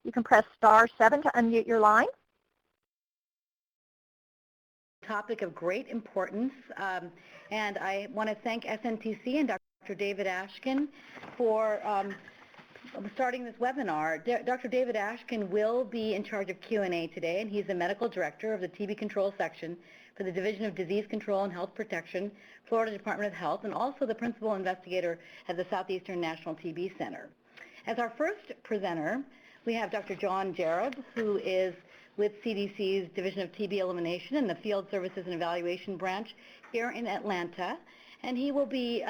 You can press *7 to unmute your line. Topic of great importance, and I want to thank SNTC and Dr. David Ashkin for starting this webinar. Dr. David Ashkin will be in charge of Q&A today, and he's the Medical Director of the TB Control Section for the Division of Disease Control and Health Protection, Florida Department of Health, and also the Principal Investigator at the Southeastern National TB Center. As our first presenter, we have Dr. Jon Jereb, who is with CDC's Division of TB Elimination in the Field Services and Evaluation Branch here in Atlanta. And he will be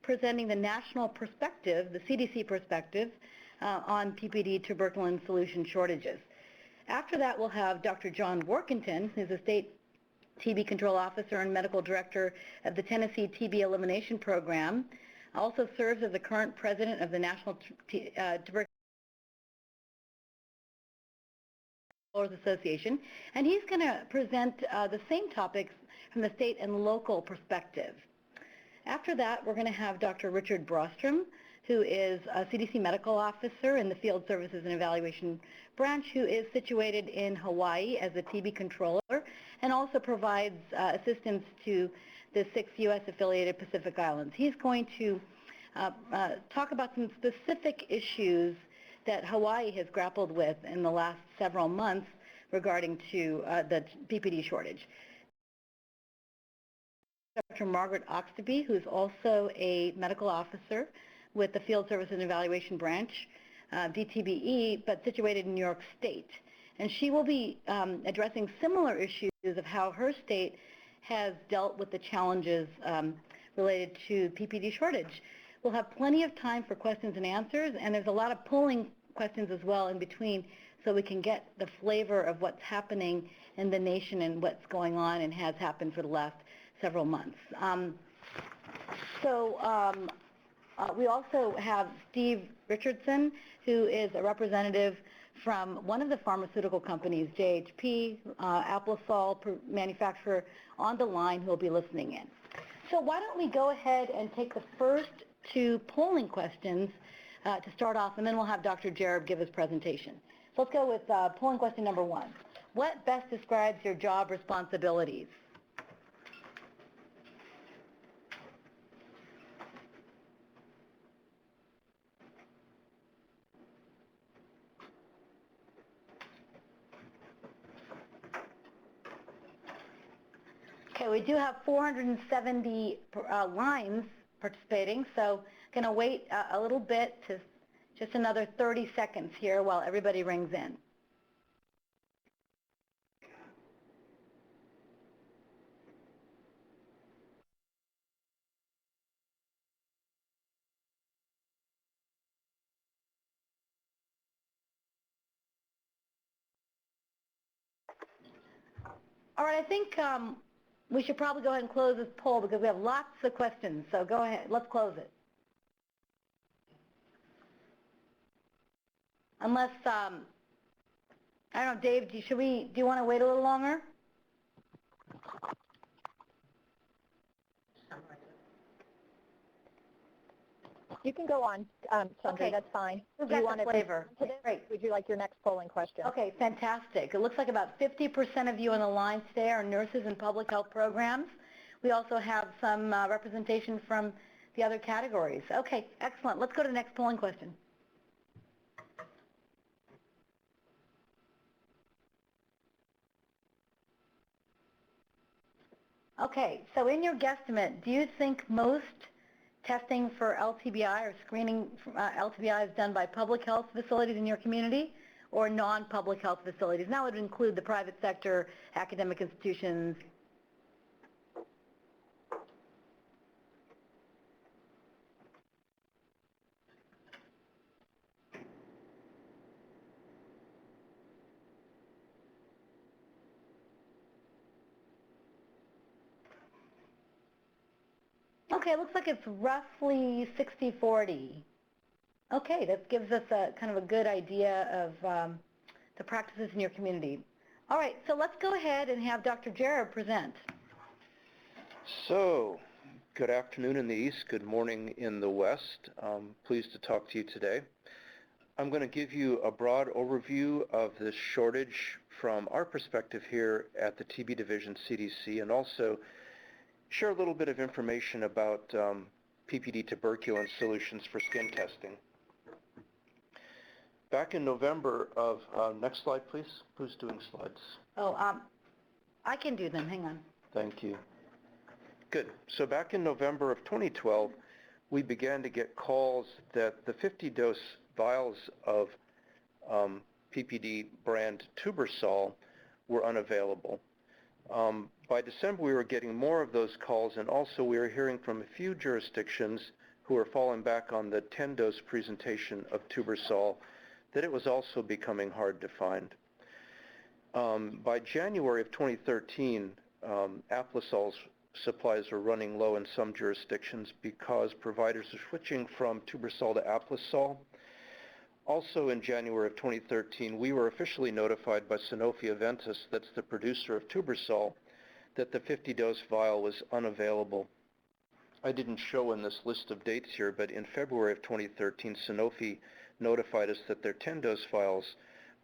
presenting the national perspective, the CDC perspective, on PPD tuberculin solution shortages. After that, we'll have Dr. Jon Warkentin, who's a State TB Control Officer and Medical Director of the Tennessee TB Elimination Program. Also serves as the current President of the National Tuberculin Association, and he's going to present the same topics from the state and local perspective. After that, we're going to have Dr. Richard Brostrom, who is a CDC Medical Officer in the Field Services and Evaluation Branch, who is situated in Hawaii as a TB controller and also provides assistance to the 6 U.S. affiliated Pacific Islands. He's going to talk about some specific issues that Hawaii has grappled with in the last several months regarding to the PPD shortage. Dr. Margaret Oxtoby, who is also a medical officer with the Field Services and Evaluation Branch, DTBE, but situated in New York State. And she will be addressing similar issues of how her state has dealt with the challenges related to PPD shortage. We'll have plenty of time for questions and answers, and there's a lot of polling questions as well in between, so we can get the flavor of what's happening in the nation and what's going on and has happened for the last several months. We also have Steve Richardson, who is a representative from one of the pharmaceutical companies, JHP, Applesol manufacturer, on the line, who will be listening in. So why don't we go ahead and take the first 2 polling questions to start off, and then we'll have Dr. Jereb give his presentation. So let's go with polling question number 1. What best describes your job responsibilities? Okay, we do have 470 lines participating, so going to wait a little bit, to just another 30 seconds here while everybody rings in. All right, I think we should probably go ahead and close this poll because we have lots of questions, so go ahead, let's close it. Unless, I don't know, Dave, do you want to wait a little longer? You can go on, Sandra, okay. That's fine. Who's got the flavor? Great. Would you like your next polling question? Okay, fantastic. It looks like about 50% of you on the line today are nurses in public health programs. We also have some representation from the other categories. Okay, excellent. Let's go to the next polling question. Okay, so in your guesstimate, do you think most testing for LTBI or screening LTBI is done by public health facilities in your community or non-public health facilities? And that would include the private sector, academic institutions. Okay, it looks like it's roughly 60-40. Okay, that gives us a kind of a good idea of the practices in your community. All right, so let's go ahead and have Dr. Jereb present. So, good afternoon in the East, good morning in the West. Pleased to talk to you today. I'm going to give you a broad overview of this shortage from our perspective here at the TB Division CDC, and also share a little bit of information about PPD tuberculin solutions for skin testing. Back in November of, next slide please. Who's doing slides? Oh, I can do them. Hang on. Thank you. Good. So back in November of 2012, we began to get calls that the 50-dose vials of PPD brand Tubersol were unavailable. By December, we were getting more of those calls, and also we were hearing from a few jurisdictions who were falling back on the 10-dose presentation of Tubersol that it was also becoming hard to find. By January of 2013, Aplisol's supplies were running low in some jurisdictions because providers are switching from Tubersol to Aplisol. Also in January of 2013, we were officially notified by Sanofi-Aventis, that's the producer of Tubersol, that the 50-dose vial was unavailable. I didn't show in this list of dates here, but in February of 2013, Sanofi notified us that their 10-dose vials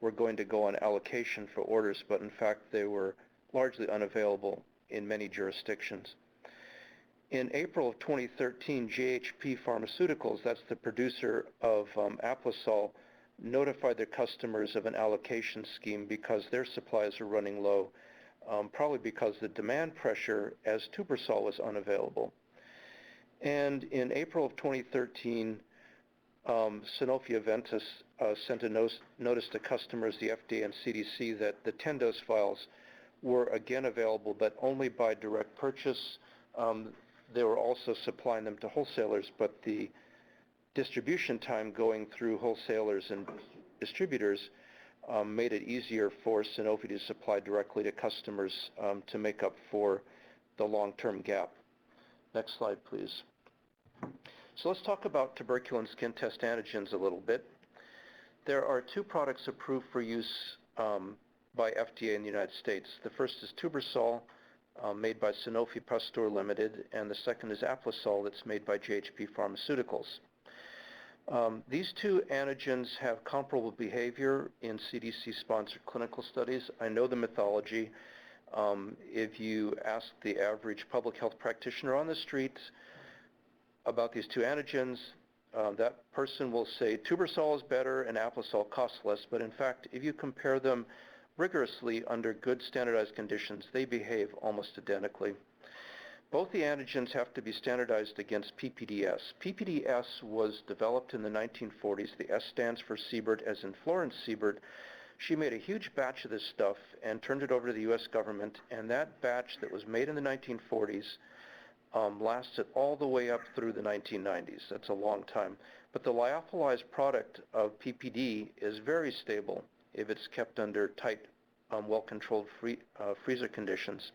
were going to go on allocation for orders, but in fact they were largely unavailable in many jurisdictions. In April of 2013, JHP Pharmaceuticals, that's the producer of Aplisol, notified their customers of an allocation scheme because their supplies are running low, probably because the demand pressure as Tubersol was unavailable. And in April of 2013, Sanofi-Aventis sent a notice to customers, the FDA and CDC, that the 10-dose vials were again available, but only by direct purchase. They were also supplying them to wholesalers, but the distribution time going through wholesalers and distributors made it easier for Sanofi to supply directly to customers to make up for the long-term gap. Next slide, please. So let's talk about tuberculin skin test antigens a little bit. There are two products approved for use by FDA in the United States. The first is Tubersol, made by Sanofi Pasteur Limited, and the second is Aplisol, that's made by JHP Pharmaceuticals. These two antigens have comparable behavior in CDC-sponsored clinical studies. I know the methodology. If you ask the average public health practitioner on the street about these two antigens, that person will say Tubersol is better and Aplisol costs less, but in fact, if you compare them rigorously under good standardized conditions, they behave almost identically. Both the antigens have to be standardized against PPDS. PPDS was developed in the 1940s. The S stands for Siebert, as in Florence Siebert. She made a huge batch of this stuff and turned it over to the US government, and that batch that was made in the 1940s lasted all the way up through the 1990s. That's a long time. But the lyophilized product of PPD is very stable if it's kept under tight, well-controlled freezer conditions.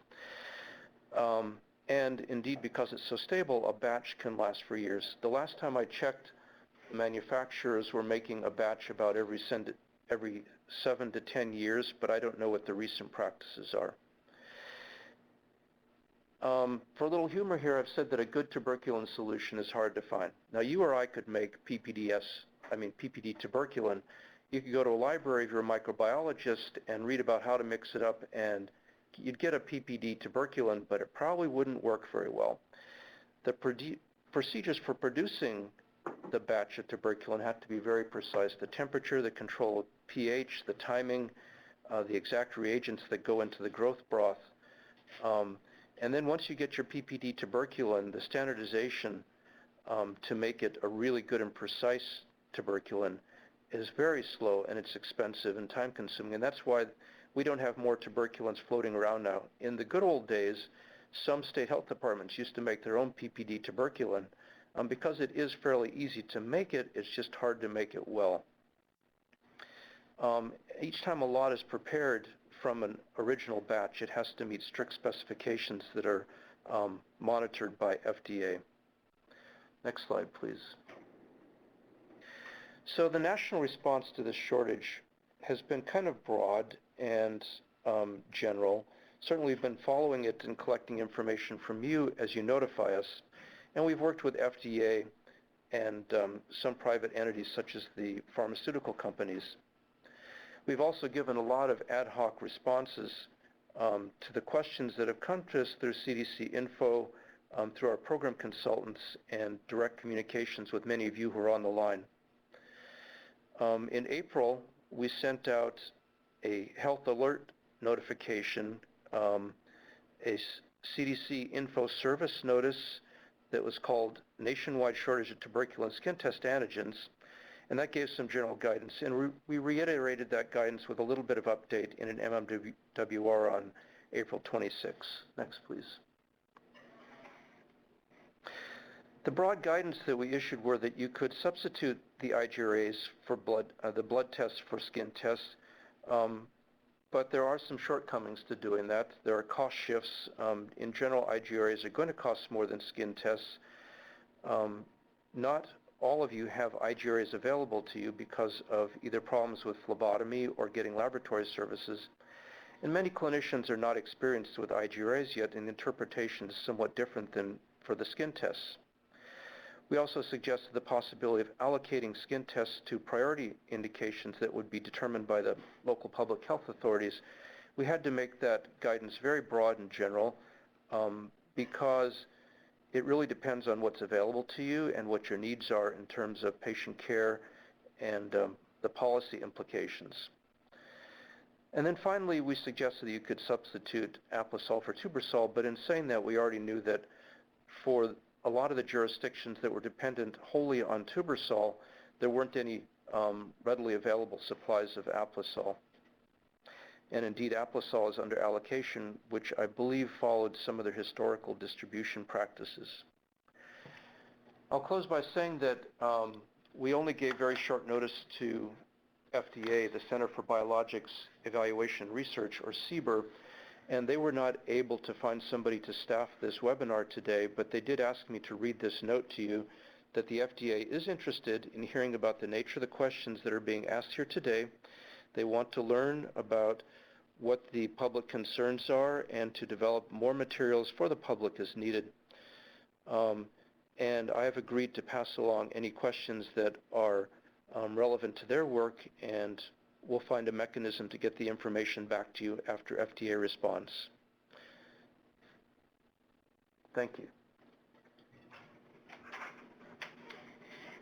And indeed, because it's so stable, a batch can last for years. The last time I checked, the manufacturers were making a batch about every 7 to 10 years, but I don't know what the recent practices are. For a little humor here, I've said that a good tuberculin solution is hard to find. Now, you or I could make PPD tuberculin. You could go to a library if you're a microbiologist and read about how to mix it up, and you'd get a PPD tuberculin, but it probably wouldn't work very well. The procedures for producing the batch of tuberculin have to be very precise. The temperature, the control of pH, the timing, the exact reagents that go into the growth broth. And then once you get your PPD tuberculin, the standardization to make it a really good and precise tuberculin is very slow, and it's expensive and time-consuming, and that's why we don't have more tuberculins floating around now. In the good old days, some state health departments used to make their own PPD tuberculin. Because it is fairly easy to make it, it's just hard to make it well. Each time a lot is prepared from an original batch, it has to meet strict specifications that are monitored by FDA. Next slide, please. So the national response to this shortage has been kind of broad and general. Certainly we've been following it and collecting information from you as you notify us. And we've worked with FDA and some private entities such as the pharmaceutical companies. We've also given a lot of ad hoc responses to the questions that have come to us through CDC Info, through our program consultants, and direct communications with many of you who are on the line. In April, we sent out a health alert notification, a CDC Info service notice that was called Nationwide Shortage of Tuberculin Skin Test Antigens, and that gave some general guidance. And we reiterated that guidance with a little bit of update in an MMWR on April 26. Next, please. The broad guidance that we issued were that you could substitute the IGRAs for the blood tests for skin tests, but there are some shortcomings to doing that. There are cost shifts. In general, IGRAs are going to cost more than skin tests. Not all of you have IGRAs available to you because of either problems with phlebotomy or getting laboratory services. And many clinicians are not experienced with IGRAs yet, and interpretation is somewhat different than for the skin tests. We also suggested the possibility of allocating skin tests to priority indications that would be determined by the local public health authorities. We had to make that guidance very broad and general because it really depends on what's available to you and what your needs are in terms of patient care and the policy implications. And then finally, we suggested that you could substitute Aplosol for Tubersol, but in saying that, we already knew that for a lot of the jurisdictions that were dependent wholly on Tubersol, there weren't any readily available supplies of Aplosol. And indeed, Aplosol is under allocation, which I believe followed some of their historical distribution practices. I'll close by saying that we only gave very short notice to FDA, the Center for Biologics Evaluation and Research, or CBER, and they were not able to find somebody to staff this webinar today, but they did ask me to read this note to you that the FDA is interested in hearing about the nature of the questions that are being asked here today. They want to learn about what the public concerns are and to develop more materials for the public as needed. And I have agreed to pass along any questions that are relevant to their work, and we'll find a mechanism to get the information back to you after FDA response. Thank you.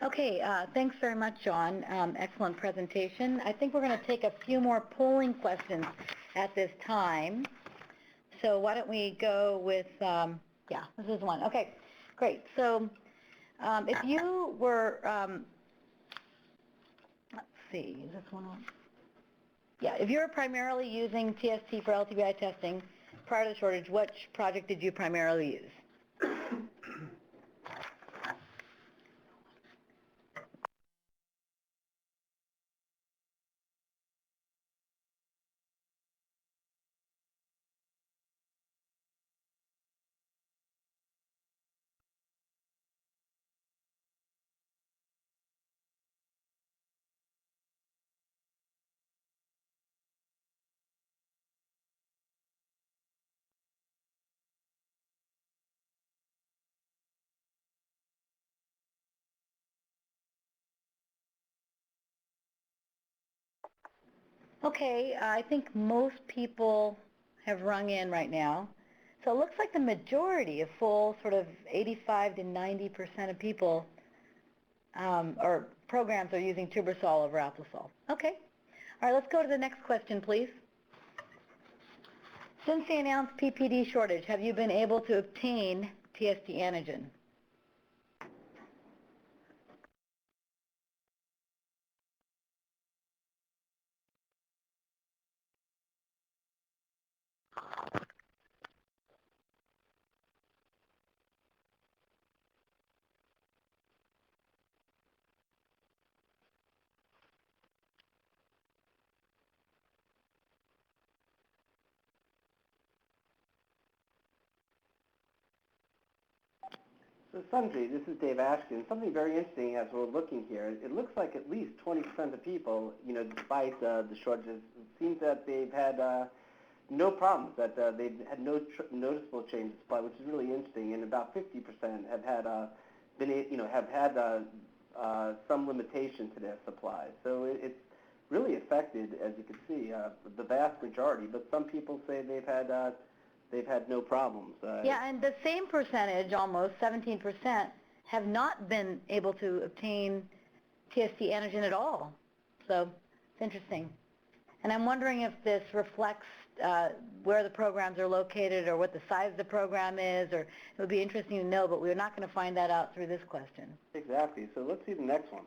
Okay, thanks very much, Jon. Excellent presentation. I think we're going to take a few more polling questions at this time. So why don't we go with, yeah, this is one. Okay, great. So if you were, let's see, is this one on? Yeah, if you were primarily using TST for LTBI testing prior to the shortage, which project did you primarily use? Okay, I think most people have rung in right now. So it looks like the majority, a full sort of 85 to 90% of people or programs are using Tubersol over Aplosol. Okay. All right, let's go to the next question, please. Since the announced PPD shortage, have you been able to obtain TST antigen? So Sanjay, this is Dave Ashton. Something very interesting as we're looking here. It looks like at least 20% of people, despite the shortages, it seems that they've had no problems, that they've had no noticeable change in supply, which is really interesting. And about 50% have had have had some limitation to their supply. So it's really affected, as you can see, the vast majority. But some people say they've had no problems. Yeah, and the same percentage, almost 17%, have not been able to obtain TST antigen at all. So it's interesting. And I'm wondering if this reflects where the programs are located or what the size of the program is, or it would be interesting to know, but we're not going to find that out through this question. Exactly. So let's see the next one.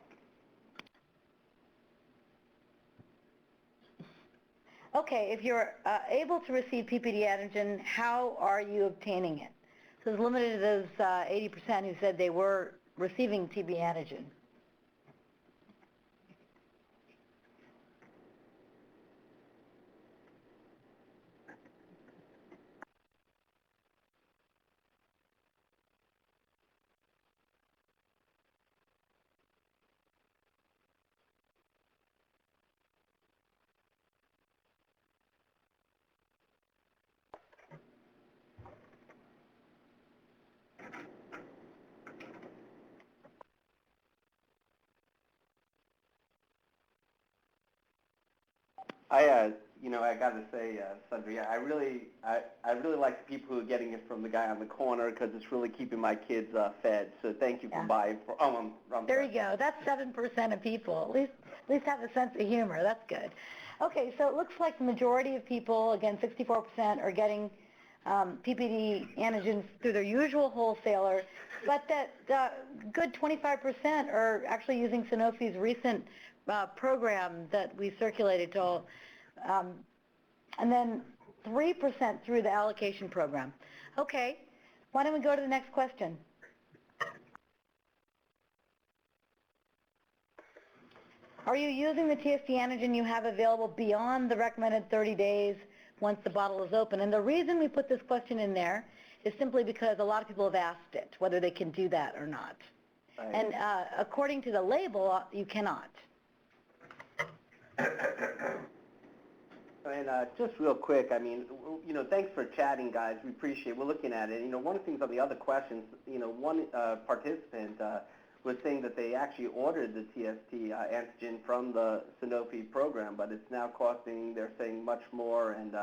Okay, if you're able to receive PPD antigen, how are you obtaining it? So it's limited to those 80% who said they were receiving TB antigen. I got to say, Sundry, I really like the people who are getting it from the guy on the corner because it's really keeping my kids fed. So thank you for buying. There you go. That's 7% of people. At least have a sense of humor. That's good. Okay, so it looks like the majority of people, again, 64%, are getting PPD antigens through their usual wholesaler, but that good 25% are actually using Sanofi's recent program that we circulated to all, and then 3% through the allocation program. Okay, why don't we go to the next question? Are you using the TST antigen you have available beyond the recommended 30 days once the bottle is open? And the reason we put this question in there is simply because a lot of people have asked it, whether they can do that or not. Right. And according to the label, you cannot. Just real quick, thanks for chatting, guys. We appreciate it. We're looking at it. One of the things on the other questions, one participant was saying that they actually ordered the TST antigen from the Sanofi program, but it's now costing, they're saying, much more, and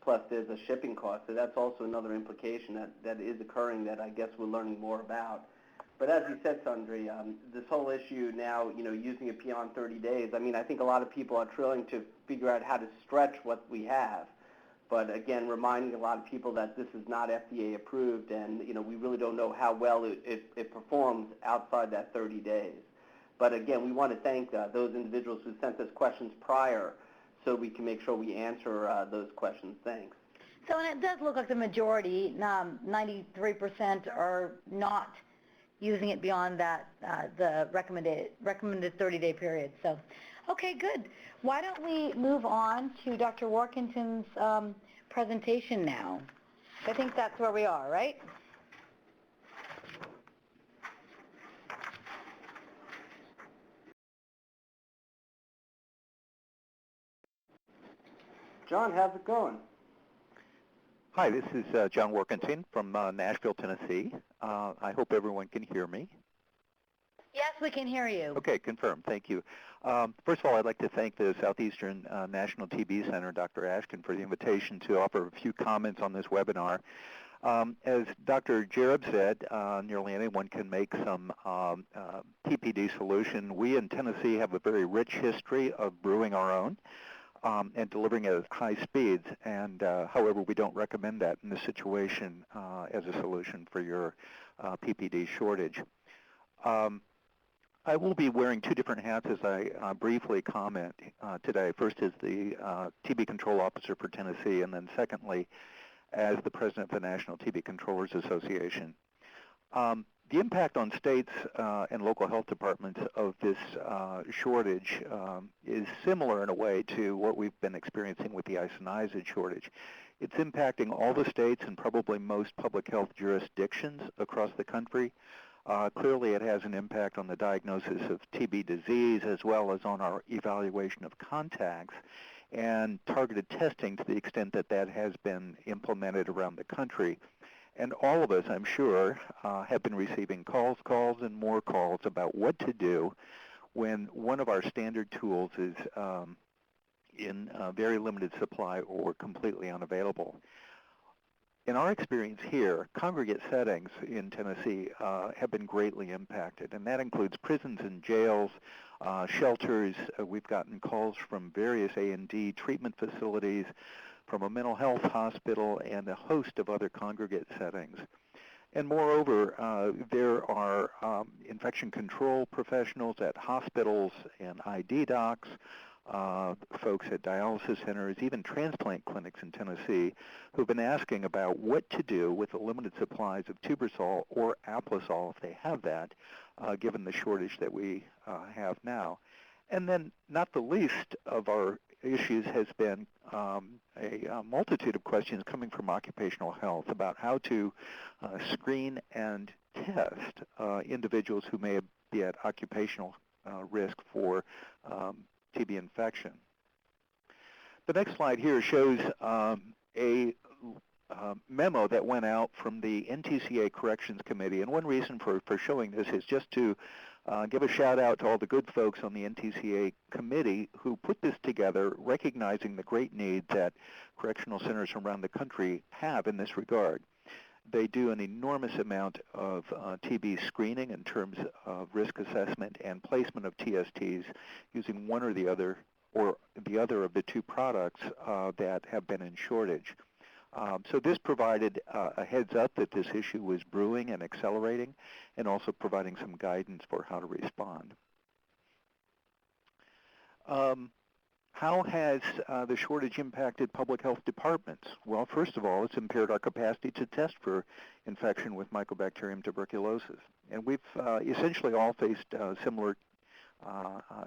plus there's a shipping cost. So that's also another implication that is occurring that I guess we're learning more about. But as you said, Sundry, this whole issue now, using it beyond 30 days, I think a lot of people are trying to figure out how to stretch what we have. But again, reminding a lot of people that this is not FDA approved, and we really don't know how well it performs outside that 30 days. But again, we want to thank those individuals who sent us questions prior so we can make sure we answer those questions. Thanks. So and it does look like the majority, 93%, are not using it beyond that, the recommended 30-day period. So, okay, good. Why don't we move on to Dr. Warkentin's presentation now? I think that's where we are, right? Jon, how's it going? Hi, this is Jon Warkentin from Nashville, Tennessee. I hope everyone can hear me. Yes, we can hear you. Okay, confirmed. Thank you. First of all, I'd like to thank the Southeastern National TB Center, Dr. Ashkin, for the invitation to offer a few comments on this webinar. As Dr. Jereb said, nearly anyone can make some PPD solution. We in Tennessee have a very rich history of brewing our own and delivering at high speeds, and however, we don't recommend that in this situation as a solution for your PPD shortage. I will be wearing two different hats as I briefly comment today. First is the TB Control Officer for Tennessee, and then secondly, as the President of the National TB Controllers Association. The impact on states and local health departments of this shortage is similar in a way to what we've been experiencing with the isoniazid shortage. It's impacting all the states and probably most public health jurisdictions across the country. Clearly, it has an impact on the diagnosis of TB disease as well as on our evaluation of contacts and targeted testing to the extent that that has been implemented around the country. And all of us, I'm sure, have been receiving calls and more calls about what to do when one of our standard tools is in very limited supply or completely unavailable. In our experience here, congregate settings in Tennessee have been greatly impacted, and that includes prisons and jails, shelters. We've gotten calls from various A&D treatment facilities, from a mental health hospital, and a host of other congregate settings. And moreover, there are infection control professionals at hospitals and ID docs, folks at dialysis centers, even transplant clinics in Tennessee, who've been asking about what to do with the limited supplies of Tubersol or Aplasol, if they have that, given the shortage that we have now. And then not the least of our issues has been a multitude of questions coming from occupational health about how to screen and test individuals who may be at occupational risk for TB infection. The next slide here shows a memo that went out from the NTCA Corrections Committee, and one reason for showing this is just to give a shout out to all the good folks on the NTCA committee who put this together, recognizing the great need that correctional centers around the country have in this regard. They do an enormous amount of TB screening in terms of risk assessment and placement of TSTs using one or the other of the two products that have been in shortage. So this provided a heads up that this issue was brewing and accelerating, and also providing some guidance for how to respond. How has the shortage impacted public health departments? Well, first of all, it's impaired our capacity to test for infection with Mycobacterium tuberculosis. And we've essentially all faced similar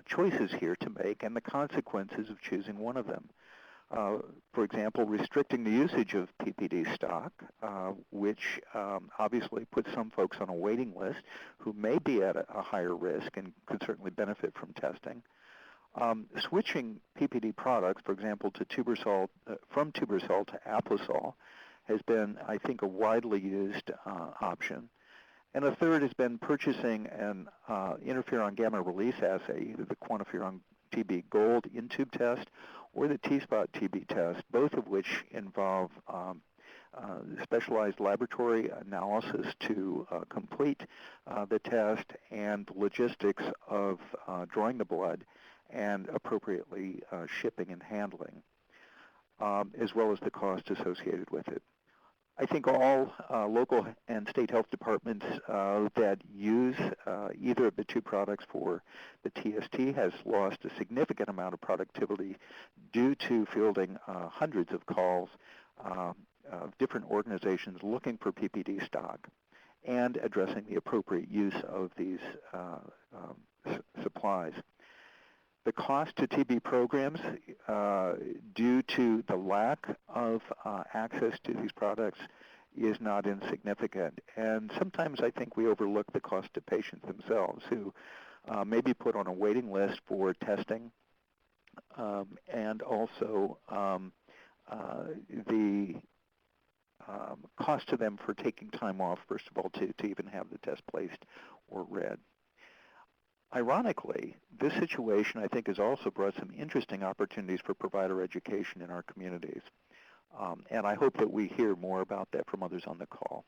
choices here to make, and the consequences of choosing one of them. For example, restricting the usage of PPD stock, which obviously puts some folks on a waiting list who may be at a higher risk and could certainly benefit from testing. Switching PPD products, for example, to Tubersol, from Tubersol to Aplasol, has been, I think, a widely used option. And a third has been purchasing an interferon gamma release assay, either the QuantiFERON TB Gold in-tube test or the T-Spot TB test, both of which involve specialized laboratory analysis to complete the test and logistics of drawing the blood and appropriately shipping and handling, as well as the cost associated with it. I think all local and state health departments that use either of the two products for the TST has lost a significant amount of productivity due to fielding hundreds of calls of different organizations looking for PPD stock and addressing the appropriate use of these supplies. The cost to TB programs, due to the lack of access to these products, is not insignificant. And sometimes I think we overlook the cost to patients themselves who may be put on a waiting list for testing, and also the cost to them for taking time off, first of all, to even have the test placed or read. Ironically, this situation, I think, has also brought some interesting opportunities for provider education in our communities. And I hope that we hear more about that from others on the call.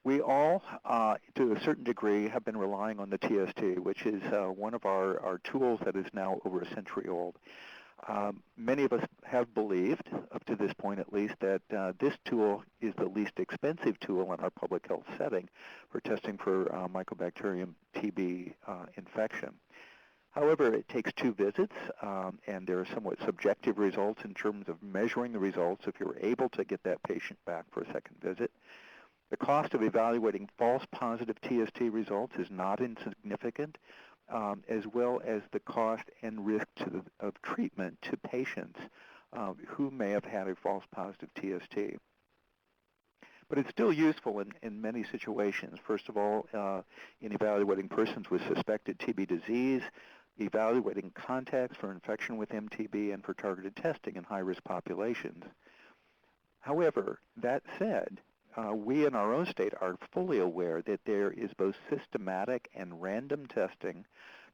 We all, to a certain degree, have been relying on the TST, which is one of our tools that is now over a century old. Many of us have believed, up to this point at least, that this tool is the least expensive tool in our public health setting for testing for Mycobacterium TB infection. However, it takes 2 visits, and there are somewhat subjective results in terms of measuring the results if you're able to get that patient back for a second visit. The cost of evaluating false positive TST results is not insignificant, as well as the cost and risk of treatment to patients who may have had a false positive TST. But it's still useful in many situations. First of all, in evaluating persons with suspected TB disease, evaluating contacts for infection with MTB, and for targeted testing in high-risk populations. However, that said, we in our own state are fully aware that there is both systematic and random testing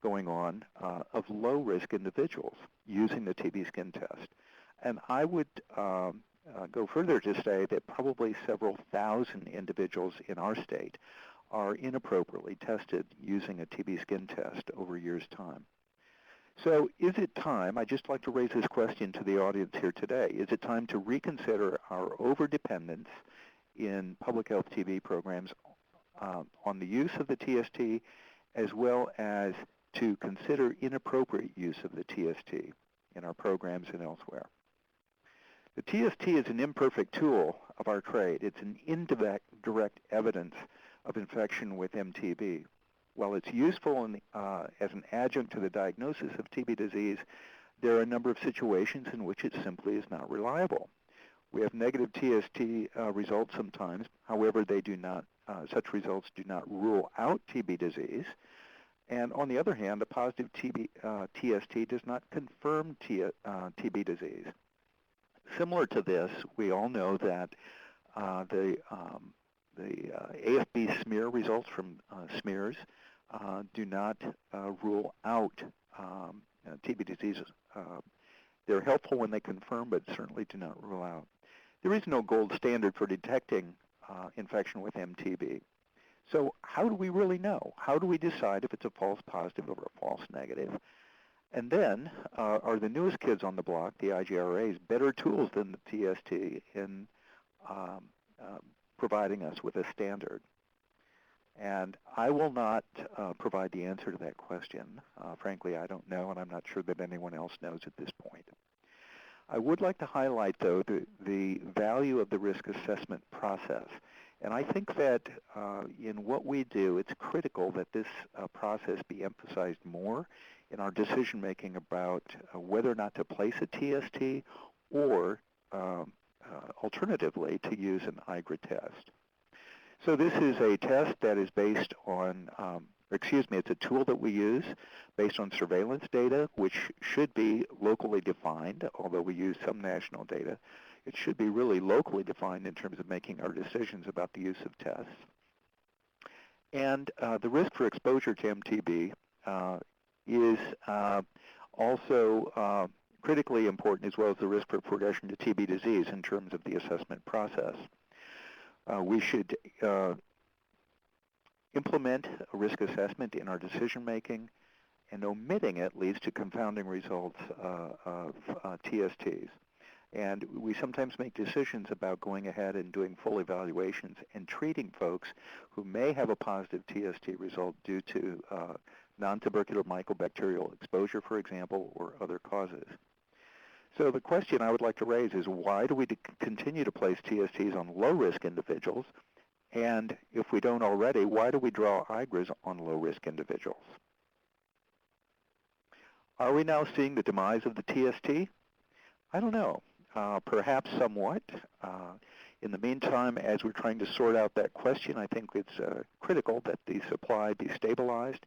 going on of low-risk individuals using the TB skin test. And I would go further to say that probably several thousand individuals in our state are inappropriately tested using a TB skin test over years' time. So is it time, I'd just like to raise this question to the audience here today, is it time to reconsider our overdependence in public health TB programs on the use of the TST, as well as to consider inappropriate use of the TST in our programs and elsewhere? The TST is an imperfect tool of our trade. It's an indirect evidence of infection with MTB. While it's useful as an adjunct to the diagnosis of TB disease, there are a number of situations in which it simply is not reliable. We have negative TST results sometimes. However, they do not, such results do not rule out TB disease. And on the other hand, a positive TST does not confirm TB disease. Similar to this, we all know that the AFB smear results from smears do not rule out TB disease. They're helpful when they confirm, but certainly do not rule out. There is no gold standard for detecting infection with MTB. So how do we really know? How do we decide if it's a false positive or a false negative? And then, are the newest kids on the block, the IGRAs, better tools than the TST in providing us with a standard? And I will not provide the answer to that question. Frankly, I don't know, and I'm not sure that anyone else knows at this point. I would like to highlight, though, the value of the risk assessment process. And I think that in what we do, it's critical that this process be emphasized more in our decision-making about whether or not to place a TST or alternatively to use an IGRA test. So this is a test that is based on, it's a tool that we use based on surveillance data, which should be locally defined, although we use some national data. It should be really locally defined in terms of making our decisions about the use of tests. And the risk for exposure to MTB is also critically important, as well as the risk for progression to TB disease in terms of the assessment process. We should implement a risk assessment in our decision-making, and omitting it leads to confounding results of TSTs. And we sometimes make decisions about going ahead and doing full evaluations and treating folks who may have a positive TST result due to non-tubercular mycobacterial exposure, for example, or other causes. So the question I would like to raise is, why do we continue to place TSTs on low-risk individuals? And if we don't already, why do we draw IGRAs on low-risk individuals? Are we now seeing the demise of the TST? I don't know. Perhaps somewhat. In the meantime, as we're trying to sort out that question, I think it's critical that the supply be stabilized,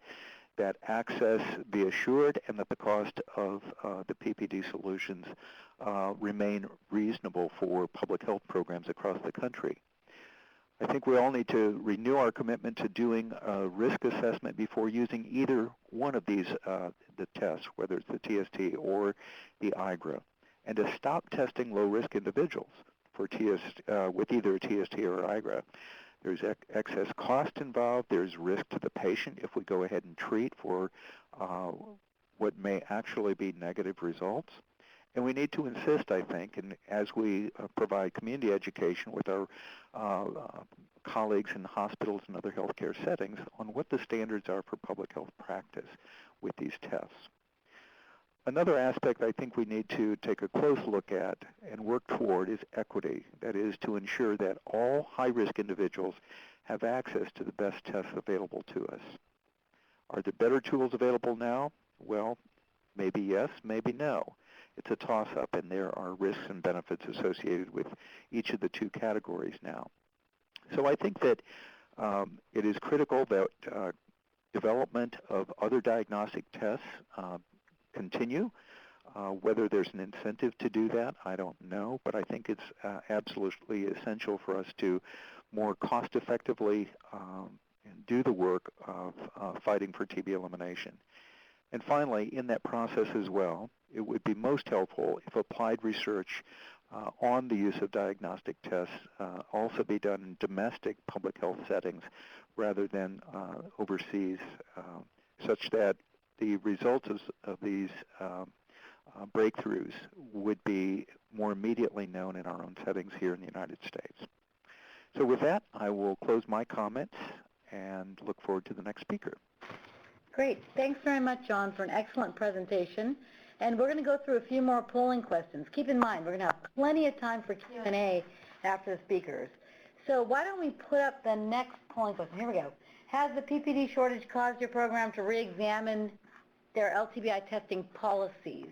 that access be assured, and that the cost of the PPD solutions remain reasonable for public health programs across the country. I think we all need to renew our commitment to doing a risk assessment before using either one of these the tests, whether it's the TST or the IGRA, and to stop testing low-risk individuals for with either a TST or IGRA. There's excess cost involved. There's risk to the patient if we go ahead and treat for what may actually be negative results. And we need to insist, I think, and as we provide community education with our colleagues in hospitals and other healthcare settings, on what the standards are for public health practice with these tests. Another aspect I think we need to take a close look at and work toward is equity. That is, to ensure that all high-risk individuals have access to the best tests available to us. Are there better tools available now? Well, maybe yes, maybe no. It's a toss-up, and there are risks and benefits associated with each of the two categories now. So I think that it is critical that development of other diagnostic tests continue. Whether there's an incentive to do that, I don't know, but I think it's absolutely essential for us to more cost-effectively do the work of fighting for TB elimination. And finally, in that process as well, it would be most helpful if applied research on the use of diagnostic tests also be done in domestic public health settings rather than overseas, such that the results of these breakthroughs would be more immediately known in our own settings here in the United States. So with that, I will close my comments and look forward to the next speaker. Great. Thanks very much, Jon, for an excellent presentation. And we're going to go through a few more polling questions. Keep in mind, we're going to have plenty of time for Q&A after the speakers. So why don't we put up the next polling question? Here we go. Has the PPD shortage caused your program to re-examine their LTBI testing policies?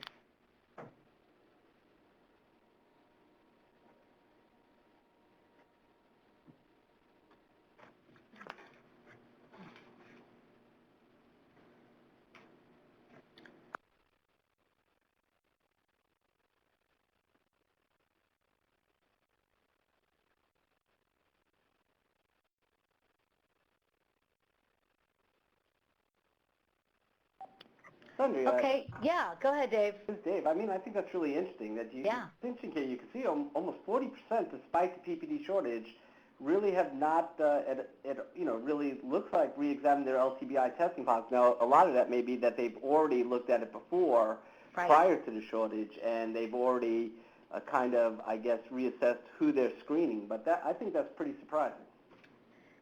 Sundry, Okay, yeah, go ahead, Dave. This is Dave. I mean, I think that's really interesting that you, Yeah. it's interesting here. You can see almost 40%, despite the PPD shortage, really have not, really looks like re-examined their LTBI testing policy. Now, a lot of that may be that they've already looked at it before, Right. prior to the shortage, and they've already kind of, I guess, reassessed who they're screening. But I think that's pretty surprising.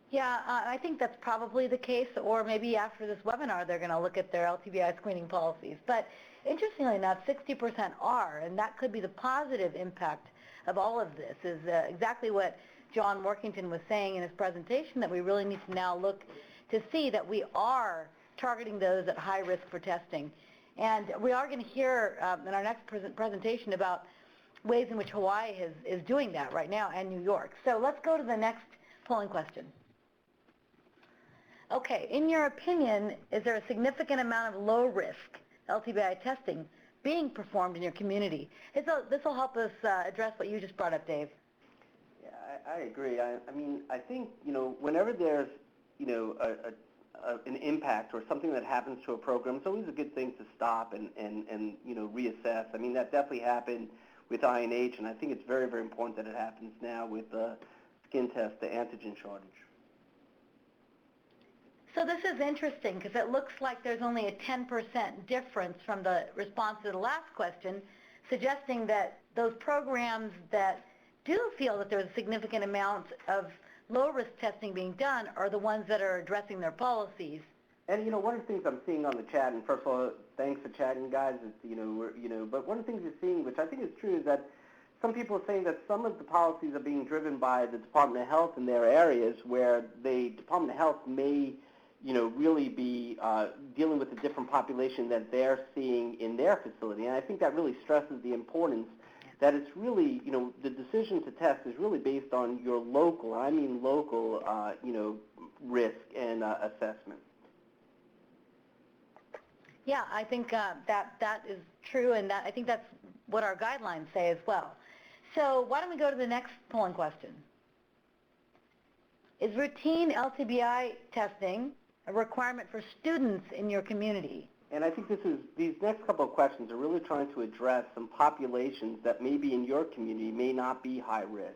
Yeah, I think that's probably the case, or maybe after this webinar they're going to look at their LTBI screening policies. But interestingly enough, 60% are, and that could be the positive impact of all of this, is exactly what Jon Warkentin was saying in his presentation, that we really need to now look to see that we are targeting those at high risk for testing. And we are going to hear in our next presentation about ways in which Hawaii is doing that right now, and New York. So let's go to the next polling question. Okay, in your opinion, is there a significant amount of low-risk LTBI testing being performed in your community? This will help us address what you just brought up, Dave. Yeah, I agree. I mean, I think, whenever there's, an impact or something that happens to a program, it's always a good thing to stop and reassess. I mean, that definitely happened with INH, and I think it's very, very important that it happens now with the skin test, the antigen shortage. So this is interesting because it looks like there's only a 10% difference from the response to the last question, suggesting that those programs that do feel that there's a significant amount of low-risk testing being done are the ones that are addressing their policies. And one of the things I'm seeing on the chat, and first of all, thanks for chatting, guys. But one of the things you're seeing, which I think is true, is that some people are saying that some of the policies are being driven by the Department of Health in their areas, where the Department of Health may really be dealing with a different population that they're seeing in their facility. And I think that really stresses the importance that it's really, the decision to test is really based on your local, I mean local, risk and assessment. Yeah, I think that is true, and I think that's what our guidelines say as well. So why don't we go to the next polling question? Is routine LTBI testing a requirement for students in your community? And I think these next couple of questions are really trying to address some populations that maybe in your community may not be high risk,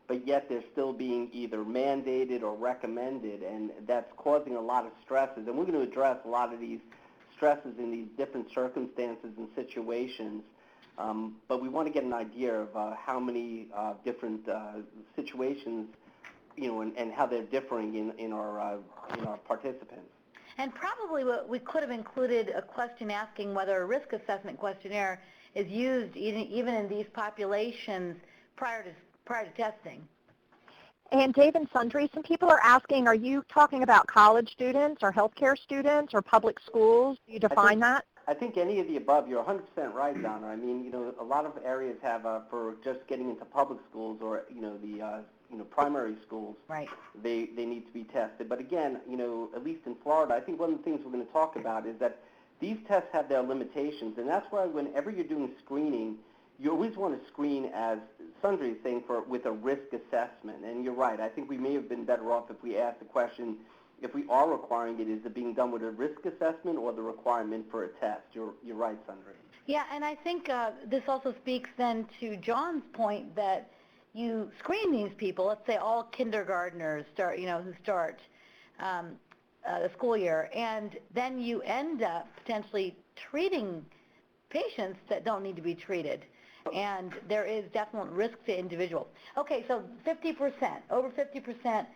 but yet they're still being either mandated or recommended, and that's causing a lot of stresses. And we're going to address a lot of these stresses in these different circumstances and situations, but we want to get an idea of how many different situations, and how they're differing in our participants. And probably we could have included a question asking whether a risk assessment questionnaire is used even in these populations prior to testing. And Dave and Sundry, some people are asking, are you talking about college students or healthcare students or public schools? Do you define that? I think any of the above. You're 100% right, Donna. I mean, a lot of areas have for just getting into public schools or the primary schools. Right. They need to be tested. But again, at least in Florida, I think one of the things we're going to talk about is that these tests have their limitations, and that's why whenever you're doing screening, you always want to screen, as Sundry is saying, with a risk assessment. And you're right, I think we may have been better off if we asked the question, if we are requiring it, is it being done with a risk assessment or the requirement for a test? You're right, Sundry. Yeah, and I think this also speaks then to John's point that you screen these people, let's say all kindergartners who start the school year, and then you end up potentially treating patients that don't need to be treated. And there is definite risk to individuals. Okay, so 50%, over 50%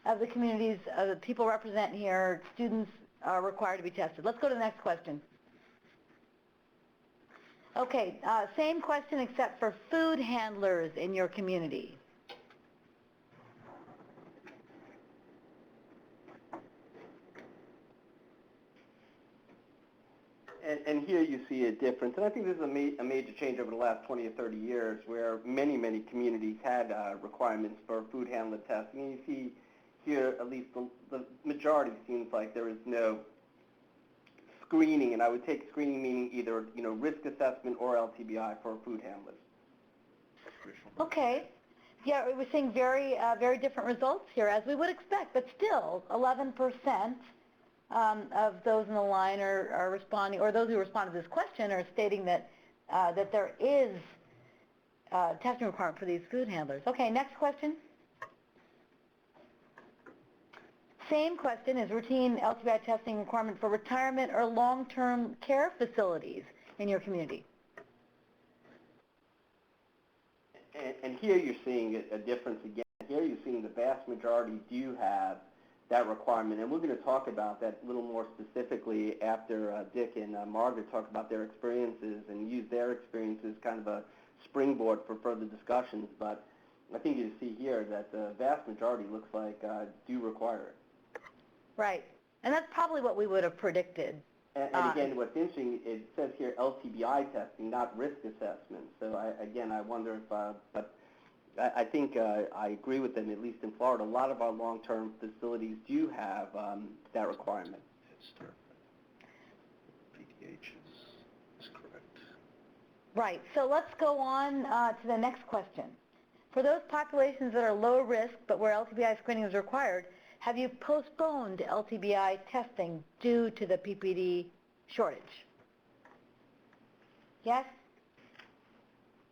of the communities, the people represent here, students are required to be tested. Let's go to the next question. Okay, same question except for food handlers in your community. And here you see a difference, and I think this is a major change over the last 20 or 30 years, where many communities had requirements for food handler testing. And you see here, at least the majority seems like there is no screening, and I would take screening meaning either risk assessment or LTBI for food handlers. Okay. Yeah, we're seeing very different results here, as we would expect, but still 11% of those in the line are responding, or those who respond to this question are stating that there is testing requirement for these food handlers. Okay, next question. Same question, is routine LTBI testing requirement for retirement or long-term care facilities in your community? And here you're seeing a difference again. Here you're seeing the vast majority do have that requirement, and we're going to talk about that a little more specifically after Dick and Margaret talk about their experiences and use their experiences kind of a springboard for further discussions. But I think you see here that the vast majority looks like do require it. Right, and that's probably what we would have predicted. And again, what's interesting, it says here LTBI testing, not risk assessment. So I wonder if, but I think I agree with them, at least in Florida. A lot of our long-term facilities do have that requirement. PTH is correct. Right, so let's go on to the next question. For those populations that are low risk but where LTBI screening is required, have you postponed LTBI testing due to the PPD shortage? Yes?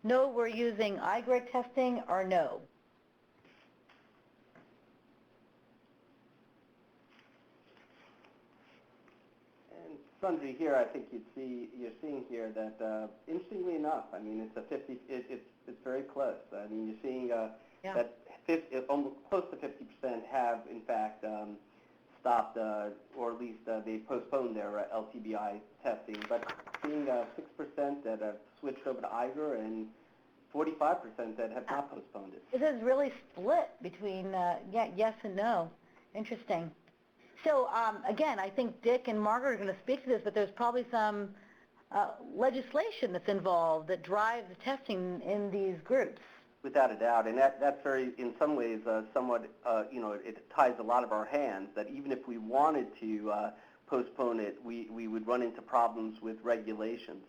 No, we're using iGrid testing, or no? And Sundry, here I think you're seeing here that interestingly enough, I mean it's very close. I mean you're seeing that almost close to 50% have in fact stopped or at least they postponed their LTBI testing, but seeing 6% that have switched over to iGrid and 45% that have not postponed it. This is really split between yes and no. Interesting. So again, I think Dick and Margaret are going to speak to this, but there's probably some legislation that's involved that drives the testing in these groups. Without a doubt, and that's very, in some ways, somewhat, it ties a lot of our hands, that even if we wanted to postpone it, we would run into problems with regulations.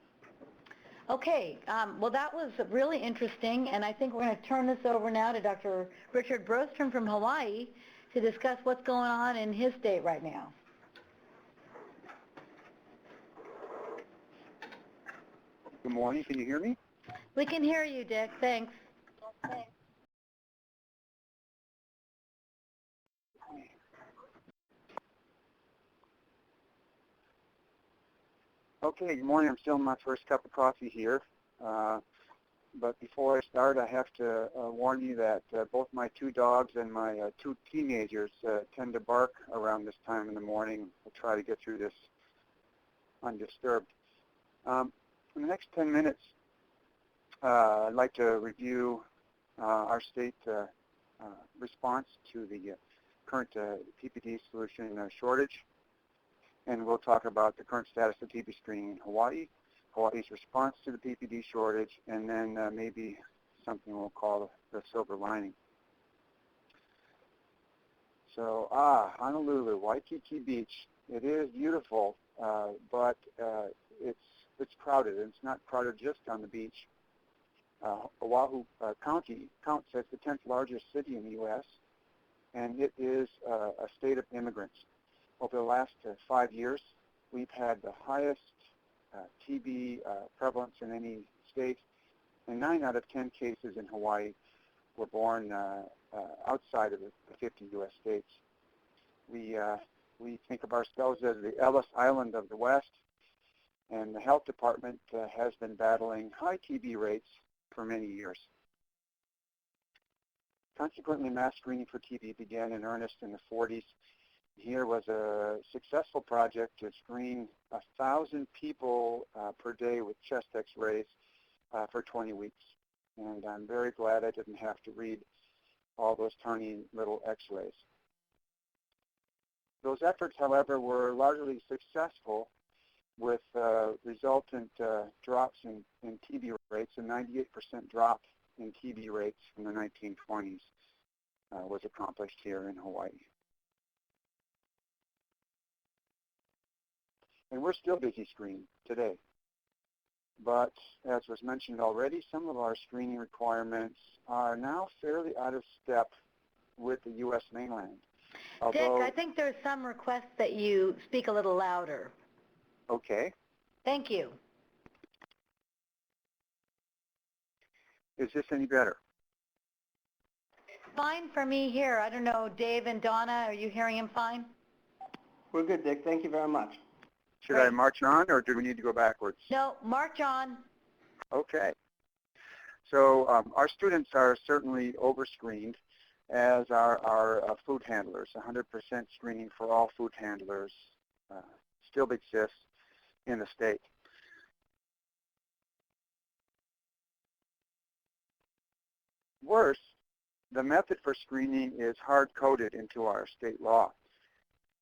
Okay, well that was really interesting, and I think we're going to turn this over now to Dr. Richard Brostrom from Hawaii to discuss what's going on in his state right now. Good morning, can you hear me? We can hear you, Dick, thanks. Okay, good morning. I'm still on my first cup of coffee here. But before I start, I have to warn you that both my two dogs and my two teenagers tend to bark around this time in the morning. We'll try to get through this undisturbed. In the next 10 minutes, I'd like to review our state response to the current PPD solution shortage, and we'll talk about the current status of TB screening in Hawaii, Hawaii's response to the PPD shortage, and then maybe something we'll call the silver lining. So, Honolulu, Waikiki Beach. It is beautiful. but it's crowded, and it's not crowded just on the beach. Oahu County counts as the 10th largest city in the U.S., and it is a state of immigrants. Over the last 5 years, we've had the highest TB prevalence in any state, and 9 out of 10 cases in Hawaii were born outside of the 50 U.S. states. We think of ourselves as the Ellis Island of the West, and the health department has been battling high TB rates for many years. Consequently, mass screening for TB began in earnest in the 40s. Here was a successful project to screen 1,000 people per day with chest x-rays for 20 weeks. And I'm very glad I didn't have to read all those tiny little x-rays. Those efforts, however, were largely successful with resultant drops in TB rates. A 98% drop in TB rates from the 1920s was accomplished here in Hawaii. And we're still busy screening today. But as was mentioned already, some of our screening requirements are now fairly out of step with the U.S. mainland. Dick, I think there's some request that you speak a little louder. Okay. Thank you. Is this any better? Fine for me here. I don't know, Dave and Donna, are you hearing him fine? We're good, Dick. Thank you very much. Should I march on, or do we need to go backwards? No, march on. Okay. So our students are certainly over-screened, as are our food handlers. 100% screening for all food handlers still exists in the state. Worse, the method for screening is hard-coded into our state law.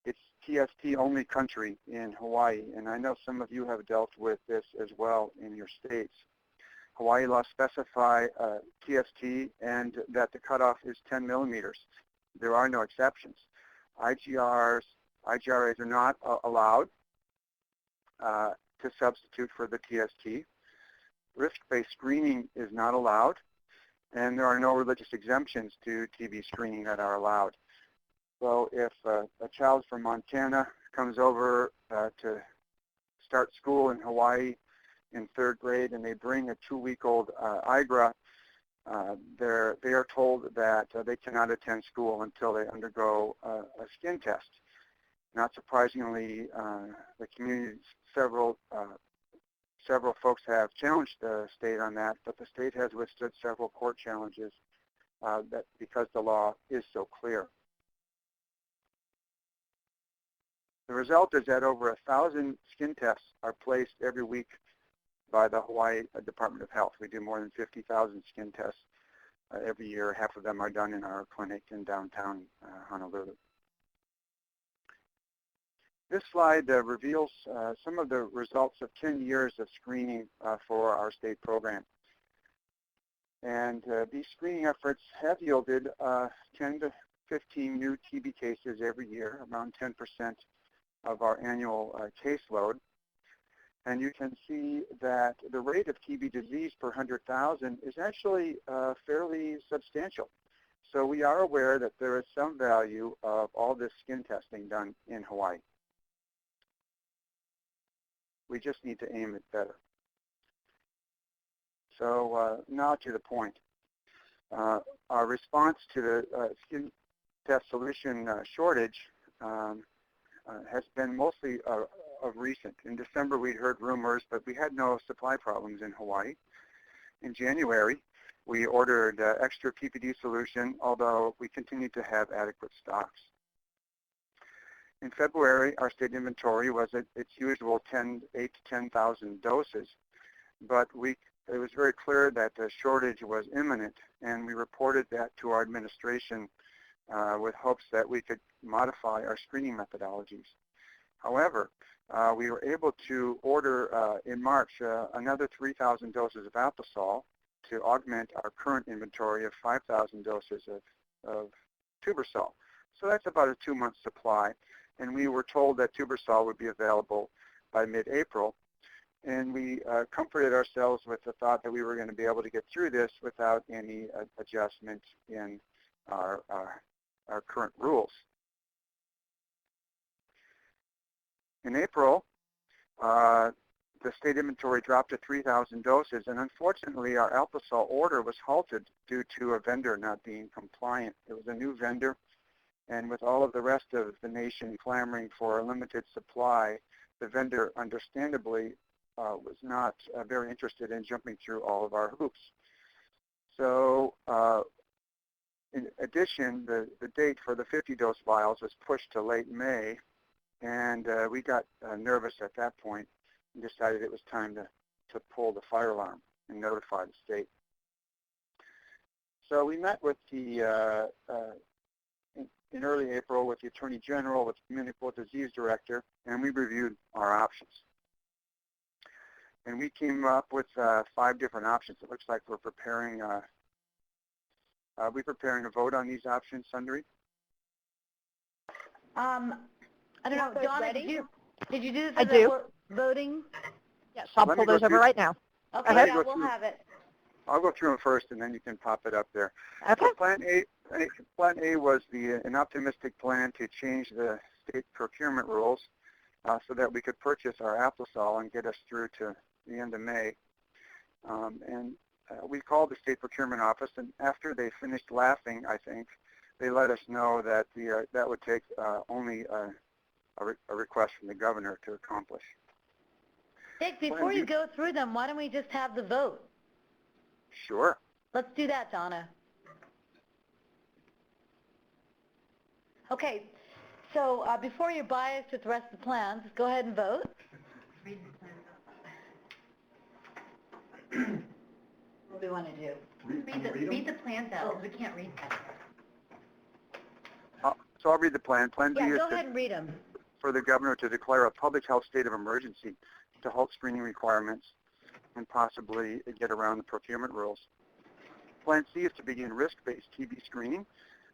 It's TST-only country in Hawaii, and I know some of you have dealt with this as well in your states. Hawaii laws specify TST and that the cutoff is 10 millimeters. There are no exceptions. IGRAs are not allowed to substitute for the TST. Risk-based screening is not allowed, and there are no religious exemptions to TB screening that are allowed. So if a child from Montana comes over to start school in Hawaii in 3rd grade and they bring a 2-week-old IGRA, they are told that they cannot attend school until they undergo a skin test. Not surprisingly, the community, several folks have challenged the state on that, but the state has withstood several court challenges because the law is so clear. The result is that over 1,000 skin tests are placed every week by the Hawaii Department of Health. We do more than 50,000 skin tests every year. Half of them are done in our clinic in downtown Honolulu. This slide reveals some of the results of 10 years of screening for our state program. And these screening efforts have yielded 10 to 15 new TB cases every year, around 10% of our annual caseload. And you can see that the rate of TB disease per 100,000 is actually fairly substantial. So we are aware that there is some value of all this skin testing done in Hawaii. We just need to aim it better. So now to the point. Our response to the skin test solution shortage has been mostly of recent. In December, we'd heard rumors, but we had no supply problems in Hawaii. In January, we ordered extra PPD solution, although we continued to have adequate stocks. In February, our state inventory was at its usual 8 to 10,000 doses, but it was very clear that the shortage was imminent, and we reported that to our administration with hopes that we could modify our screening methodologies. However, we were able to order in March another 3,000 doses of Alpasol to augment our current inventory of 5,000 doses of Tubersol. So that's about a 2-month supply, and we were told that Tubersol would be available by mid-April. And we comforted ourselves with the thought that we were going to be able to get through this without any adjustment in our current rules. In April, the state inventory dropped to 3,000 doses, and unfortunately our Alpha-Sol order was halted due to a vendor not being compliant. It was a new vendor, and with all of the rest of the nation clamoring for a limited supply, the vendor understandably was not very interested in jumping through all of our hoops. So in addition, the date for the 50-dose vials was pushed to late May, and we got nervous at that point and decided it was time to pull the fire alarm and notify the state. So we met with the, in early April with the Attorney General, with the Communicable Disease Director, and we reviewed our options. And we came up with 5 different options. It looks like we're preparing, are we preparing a vote on these options, Sundari? I don't know, Donna, did you do this I as do. voting? Yes, I'll pull those over right now. Okay, Okay. yeah, we'll have it. I'll go through them first, and then you can pop it up there. Okay. So Plan A was an optimistic plan to change the state procurement rules so that we could purchase our Alpha-Sol and get us through to the end of May. We called the state procurement office, and after they finished laughing, I think, they let us know that that would take only a request from the governor to accomplish. Dick, before you go through them, why don't we just have the vote? Sure. Let's do that, Donna. Okay, so before you're biased with the rest of the plans, go ahead and vote. What do we want to do? Read the plans out, because we can't read that. So I'll read the plan. Plan B Yeah, is go ahead and read them. for the governor to declare a public health state of emergency to halt screening requirements and possibly get around the procurement rules. Plan C is to begin risk-based TB screening,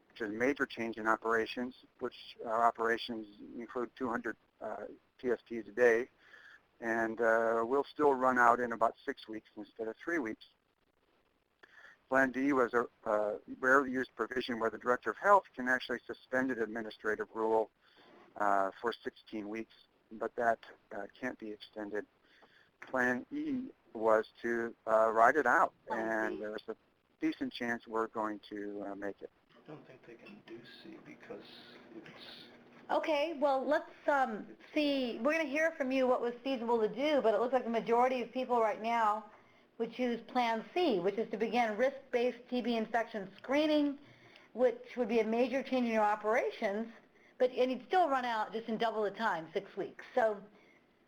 which is a major change in operations, which our operations include 200 TSTs a day, and will still run out in about 6 weeks instead of 3 weeks. Plan D was a rarely used provision where the Director of Health can actually suspend an administrative rule for 16 weeks, but that can't be extended. Plan E was to ride it out, and there's a decent chance we're going to make it. I don't think they can do C because it's... Okay, well, let's see. We're going to hear from you what was feasible to do, but it looks like the majority of people right now would choose Plan C, which is to begin risk-based TB infection screening, which would be a major change in your operations, and you'd still run out just in double the time, 6 weeks. So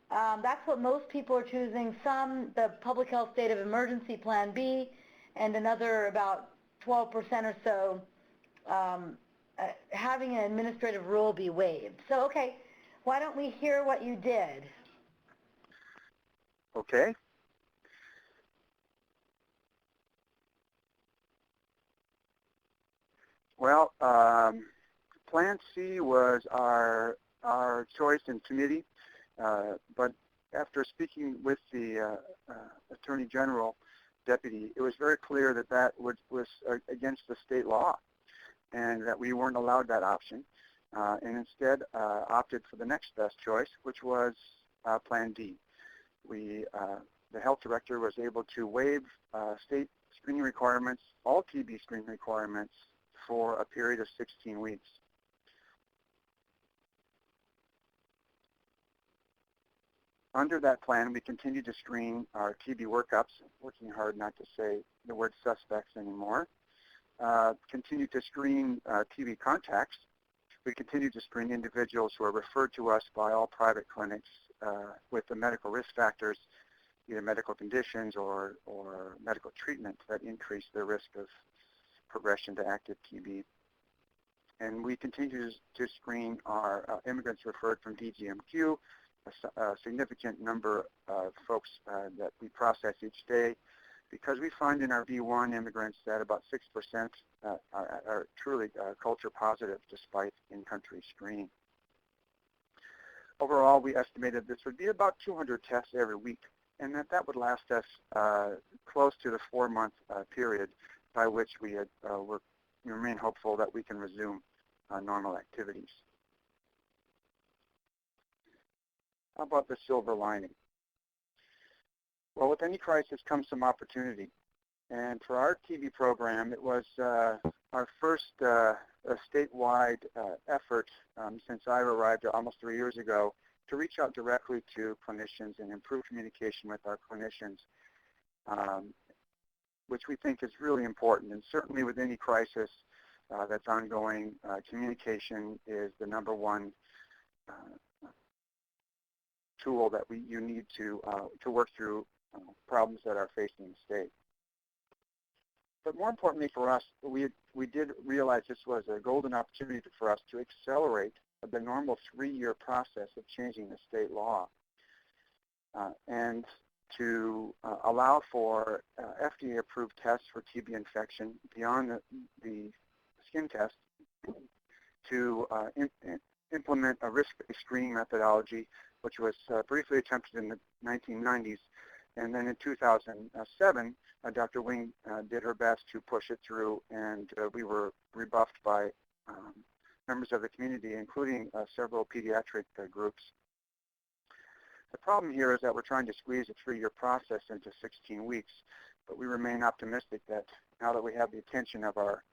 that's what most people are choosing. Some, the public health state of emergency, Plan B, and another about 12% or so having an administrative rule be waived. So, okay, why don't we hear what you did? Okay. Well, Plan C was our choice in committee, but after speaking with the Attorney General deputy, it was very clear that that was against the state law and that we weren't allowed that option, and instead opted for the next best choice, which was Plan D. The health director was able to waive state screening requirements, all TB screening requirements, for a period of 16 weeks. Under that plan, we continue to screen our TB workups, working hard not to say the word suspects anymore. Continue to screen TB contacts. We continue to screen individuals who are referred to us by all private clinics with the medical risk factors, either medical conditions or medical treatment that increase their risk of progression to active TB. And we continue to screen our immigrants referred from DGMQ, a significant number of folks that we process each day, because we find in our V1 immigrants that about 6% are truly culture positive despite in-country screening. Overall, we estimated this would be about 200 tests every week, and that would last us close to the 4-month period by which we remain hopeful that we can resume normal activities. How about the silver lining? Well, with any crisis comes some opportunity. And for our TB program, it was our first statewide effort since I arrived almost 3 years ago to reach out directly to clinicians and improve communication with our clinicians, which we think is really important. And certainly with any crisis that's ongoing, communication is the #1 tool that you need to work through problems that are facing the state. But more importantly for us, we did realize this was a golden opportunity for us to accelerate the normal 3-year process of changing the state law and to allow for FDA-approved tests for TB infection beyond the skin test, to implement a risk-based screening methodology, which was briefly attempted in the 1990s. And then in 2007, Dr. Wing did her best to push it through, and we were rebuffed by members of the community, including several pediatric groups. The problem here is that we're trying to squeeze a 3-year process into 16 weeks, but we remain optimistic that now that we have the attention of our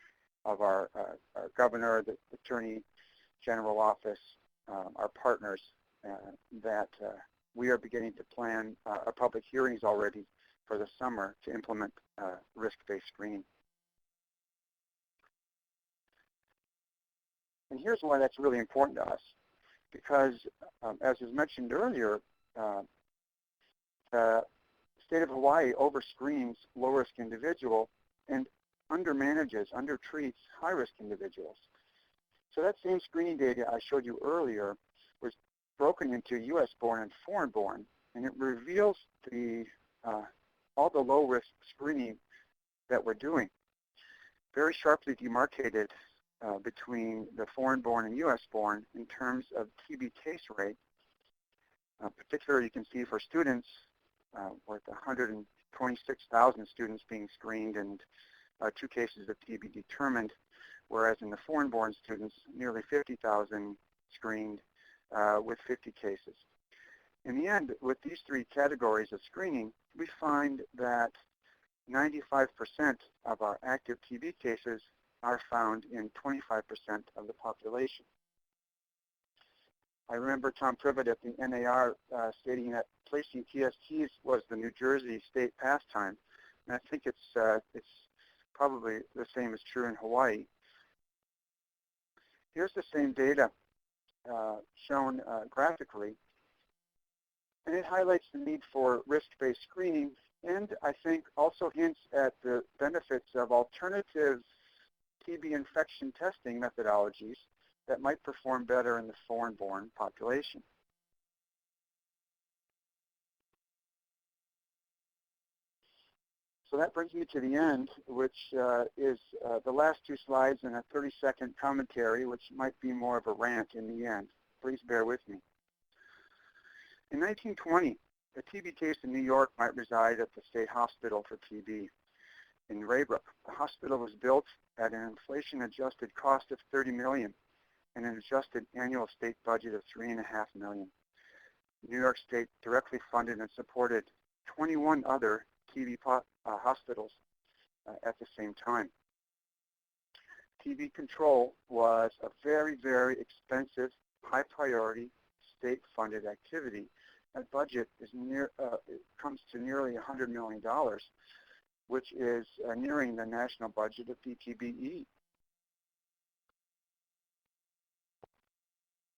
governor, the Attorney General office, our partners, that we are beginning to plan our public hearings already for the summer to implement risk-based screening. And here's why that's really important to us, because as was mentioned earlier, the state of Hawaii overscreens low-risk individuals and undermanages, undertreats high-risk individuals. So that same screening data I showed you earlier was broken into U.S.-born and foreign-born, and it reveals all the low-risk screening that we're doing, very sharply demarcated between the foreign-born and U.S.-born in terms of TB case rate. Particularly, you can see for students, with 126,000 students being screened and 2 cases of TB determined, whereas in the foreign-born students, nearly 50,000 screened with 50 cases. In the end, with these 3 categories of screening, we find that 95% of our active TB cases are found in 25% of the population. I remember Tom Privet at the NAR stating that placing TSTs was the New Jersey state pastime, and I think it's probably the same is true in Hawaii. Here's the same data shown graphically, and it highlights the need for risk-based screening, and I think also hints at the benefits of alternative TB infection testing methodologies that might perform better in the foreign-born population. So that brings me to the end, which is the last 2 slides and a 30-second commentary, which might be more of a rant in the end. Please bear with me. In 1920, a TB case in New York might reside at the State Hospital for TB in Raybrook. The hospital was built at an inflation-adjusted cost of $30 million and an adjusted annual state budget of $3.5 million. New York State directly funded and supported 21 other TB hospitals at the same time. TB control was a very, very expensive, high-priority, state-funded activity. That budget is comes to nearly $100 million, which is nearing the national budget of DTBE.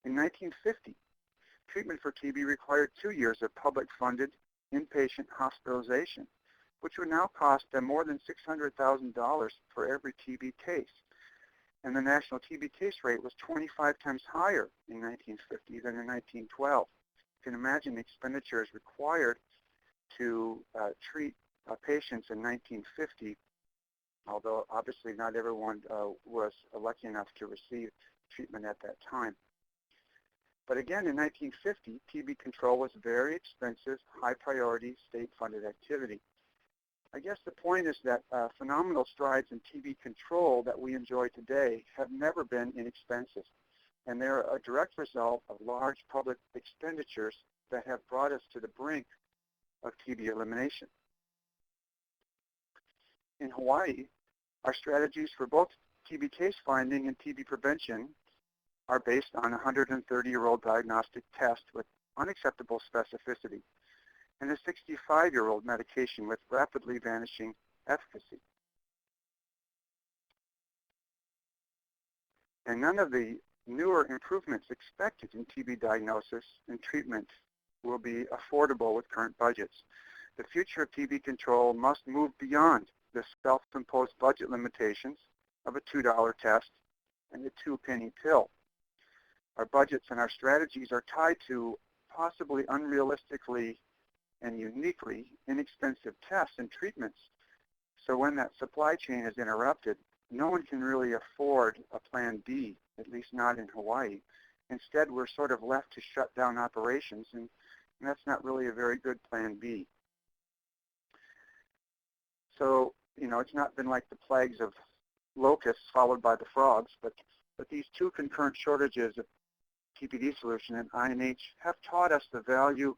In 1950, treatment for TB required 2 years of public-funded inpatient hospitalization, which would now cost more than $600,000 for every TB case. And the national TB case rate was 25 times higher in 1950 than in 1912. You can imagine the expenditures required to treat patients in 1950, although obviously not everyone was lucky enough to receive treatment at that time. But again, in 1950, TB control was a very expensive, high-priority, state-funded activity. I guess the point is that phenomenal strides in TB control that we enjoy today have never been inexpensive, and they're a direct result of large public expenditures that have brought us to the brink of TB elimination. In Hawaii, our strategies for both TB case finding and TB prevention are based on a 130-year-old diagnostic test with unacceptable specificity and a 65-year-old medication with rapidly vanishing efficacy. And none of the newer improvements expected in TB diagnosis and treatment will be affordable with current budgets. The future of TB control must move beyond the self-imposed budget limitations of a $2 test and a 2-penny pill. Our budgets and our strategies are tied to possibly unrealistically and uniquely inexpensive tests and treatments. So when that supply chain is interrupted, no one can really afford a plan B, at least not in Hawaii. Instead, we're sort of left to shut down operations, and that's not really a very good plan B. So, you know, it's not been like the plagues of locusts followed by the frogs, but these two concurrent shortages of PPD solution and INH have taught us the value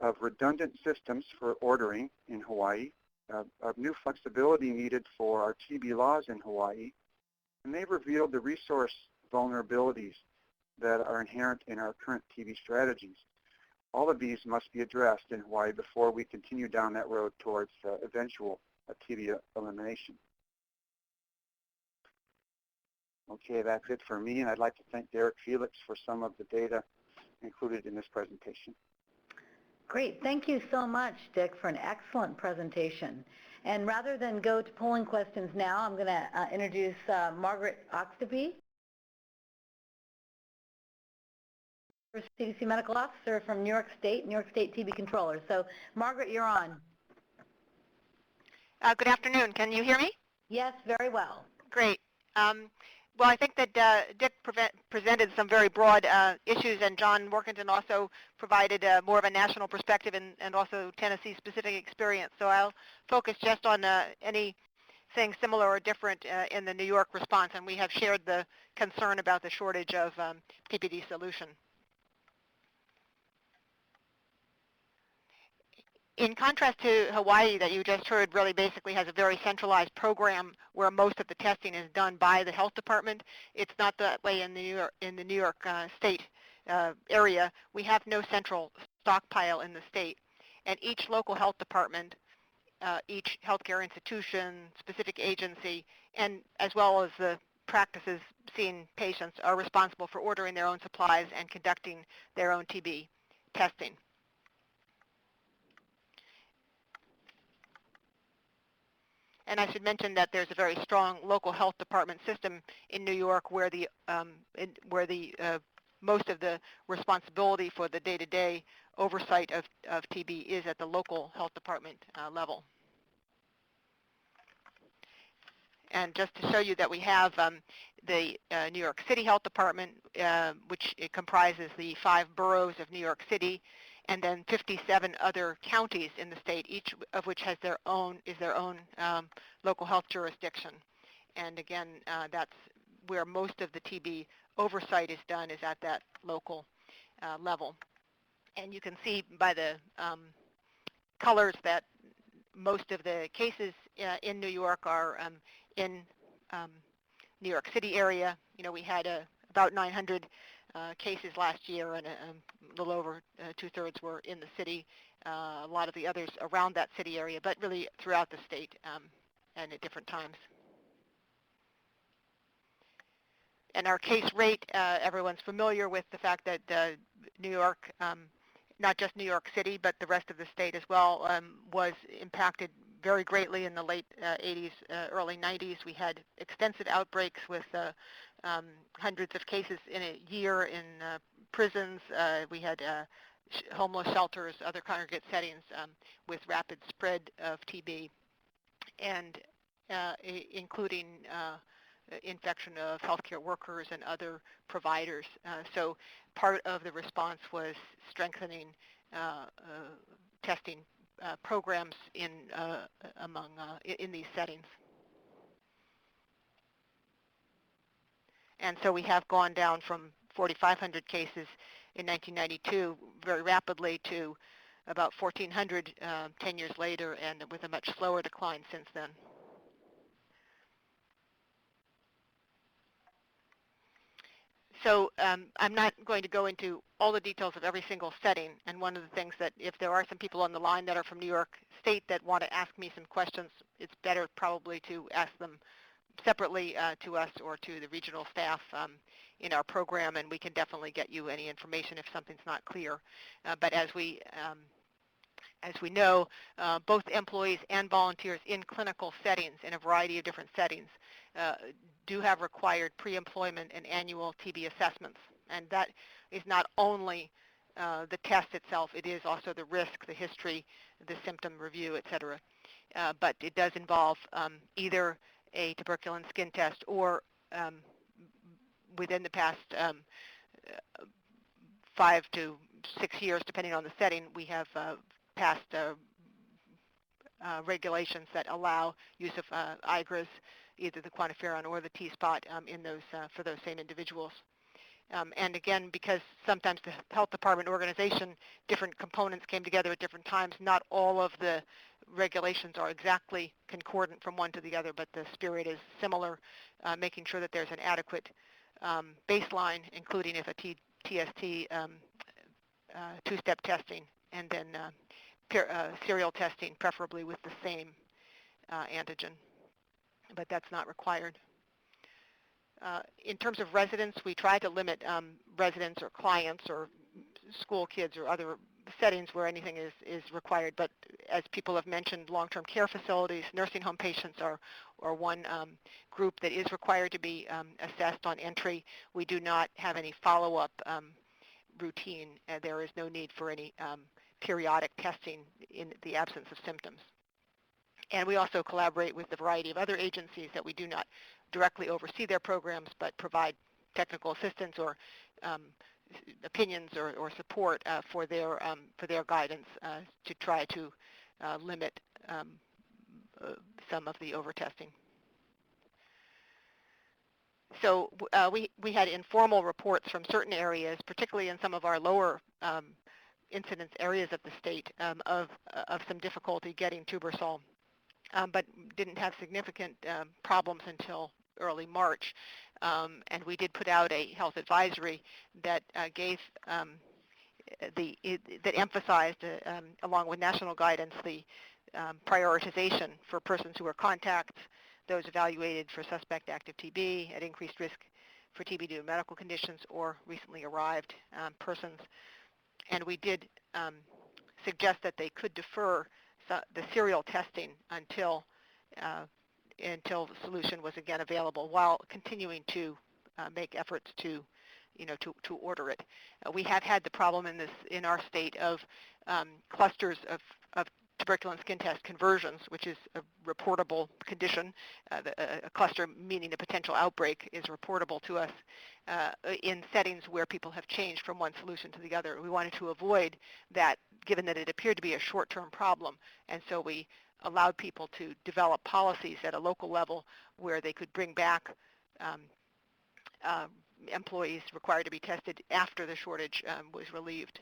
of redundant systems for ordering in Hawaii, of new flexibility needed for our TB laws in Hawaii, and they've revealed the resource vulnerabilities that are inherent in our current TB strategies. All of these must be addressed in Hawaii before we continue down that road towards eventual TB elimination. Okay, that's it for me, and I'd like to thank Derek Felix for some of the data included in this presentation. Great. Thank you so much, Dick, for an excellent presentation. And rather than go to polling questions now, I'm going to introduce Margaret Oxtoby, CDC Medical Officer from New York State TB Controller. So, Margaret, you're on. Good afternoon. Can you hear me? Yes, very well. Great. Well, I think that Dick presented some very broad issues, and Jon Warkentin also provided more of a national perspective and also Tennessee-specific experience. So I'll focus just on anything similar or different in the New York response, and we have shared the concern about the shortage of PPD solution. In contrast to Hawaii that you just heard really basically has a very centralized program where most of the testing is done by the health department, it's not that way in the New York State area. We have no central stockpile in the state, and each local health department, each healthcare institution, specific agency, and as well as the practices seeing patients are responsible for ordering their own supplies and conducting their own TB testing. And I should mention that there's a very strong local health department system in New York where most of the responsibility for the day-to-day oversight of TB is at the local health department level. And just to show you that we have the New York City Health Department, which it comprises the 5 boroughs of New York City, and then 57 other counties in the state, each of which has their own local health jurisdiction. And again, that's where most of the TB oversight is done, is at that local level. And you can see by the colors that most of the cases in New York are in New York City area. You know, we had about 900 cases last year, and a little over 2/3 were in the city. A lot of the others around that city area, but really throughout the state and at different times. And our case rate, everyone's familiar with the fact that New York, not just New York City, but the rest of the state as well, was impacted very greatly in the late 80s, early 90s. We had extensive outbreaks with hundreds of cases in a year in prisons. We had homeless shelters, other congregate settings with rapid spread of TB, and including infection of healthcare workers and other providers. So part of the response was strengthening testing programs in these settings. And so we have gone down from 4,500 cases in 1992 very rapidly to about 1,400 10 years later, and with a much slower decline since then. So I'm not going to go into all the details of every single setting, and one of the things that if there are some people on the line that are from New York State that want to ask me some questions, it's better probably to ask them separately to us or to the regional staff in our program, and we can definitely get you any information if something's not clear. But as we know, both employees and volunteers in clinical settings, in a variety of different settings, do have required pre-employment and annual TB assessments. And that is not only the test itself, it is also the risk, the history, the symptom review, et cetera. But it does involve either a tuberculin skin test or within the past 5 to 6 years, depending on the setting, we have passed regulations that allow use of IGRAs, either the quantiferon or the T-spot, in those for those same individuals. And again, because sometimes the health department organization, different components came together at different times, not all of the regulations are exactly concordant from one to the other, but the spirit is similar, making sure that there's an adequate baseline, including if a TST, two-step testing, and then serial testing, preferably with the same antigen, but that's not required. In terms of residents, we try to limit residents or clients or school kids or other settings where anything is required, but as people have mentioned, long-term care facilities, nursing home patients are one group that is required to be assessed on entry. We do not have any follow-up routine. There is no need for any periodic testing in the absence of symptoms. And we also collaborate with a variety of other agencies that we do not directly oversee their programs, but provide technical assistance or opinions or support for their guidance to try to limit some of the overtesting. So we had informal reports from certain areas, particularly in some of our lower incidence areas of the state, of some difficulty getting Tubersol, but didn't have significant problems until early March. And we did put out a health advisory that gave that emphasized, along with national guidance, the prioritization for persons who are contacts, those evaluated for suspect active TB at increased risk for TB due to medical conditions, or recently arrived persons. And we did suggest that they could defer the serial testing until the solution was again available, while continuing to make efforts to order it. We have had the problem in our state of clusters of tuberculin skin test conversions, which is a reportable condition. A cluster, meaning a potential outbreak, is reportable to us in settings where people have changed from one solution to the other. We wanted to avoid that, given that it appeared to be a short-term problem, and so we allowed people to develop policies at a local level where they could bring back employees required to be tested after the shortage was relieved.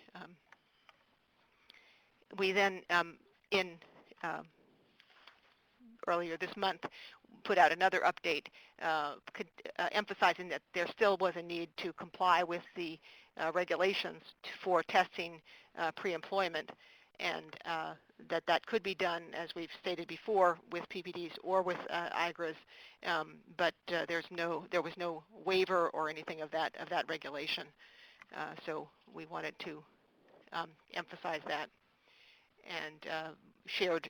We then, earlier this month, put out another update emphasizing that there still was a need to comply with the regulations for testing pre-employment, and that could be done, as we've stated before, with PPDs or with IGRAs, but there was no waiver or anything of that regulation. So we wanted to emphasize that, and shared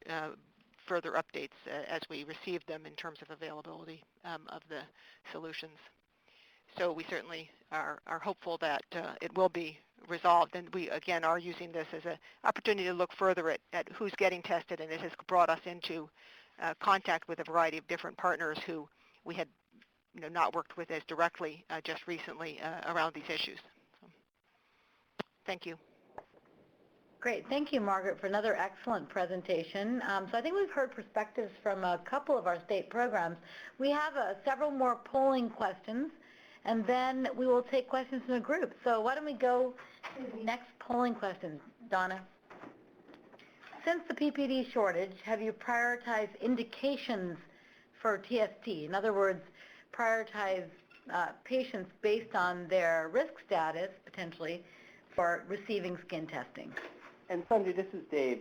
further updates as we received them in terms of availability of the solutions. So we certainly are hopeful that it will be resolved, and we again are using this as an opportunity to look further at who's getting tested, and it has brought us into contact with a variety of different partners who we had not worked with as directly just recently around these issues. So, thank you. Great. Thank you, Margaret, for another excellent presentation. So I think we've heard perspectives from a couple of our state programs. We have several more polling questions, and then we will take questions from the group. So why don't we go to the next polling question, Donna? Since the PPD shortage, have you prioritized indications for TST? In other words, prioritize patients based on their risk status, potentially, for receiving skin testing? And Sundry, this is Dave.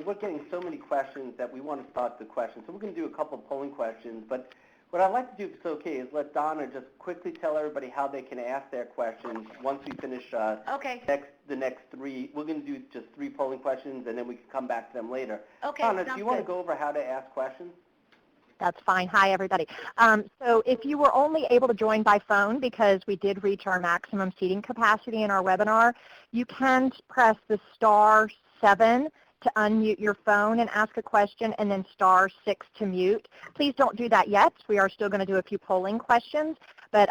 We're getting so many questions that we want to start the questions. So we're going to do a couple of polling questions. But what I'd like to do, if it's okay, is let Donna just quickly tell everybody how they can ask their questions once we finish the next three. We're going to do just 3 polling questions, and then we can come back to them later. Okay, Donna, do you want to go over how to ask questions? That's fine. Hi, everybody. So if you were only able to join by phone because we did reach our maximum seating capacity in our webinar, you can press the *7 to unmute your phone and ask a question, and then *6 to mute. Please don't do that yet. We are still going to do a few polling questions, but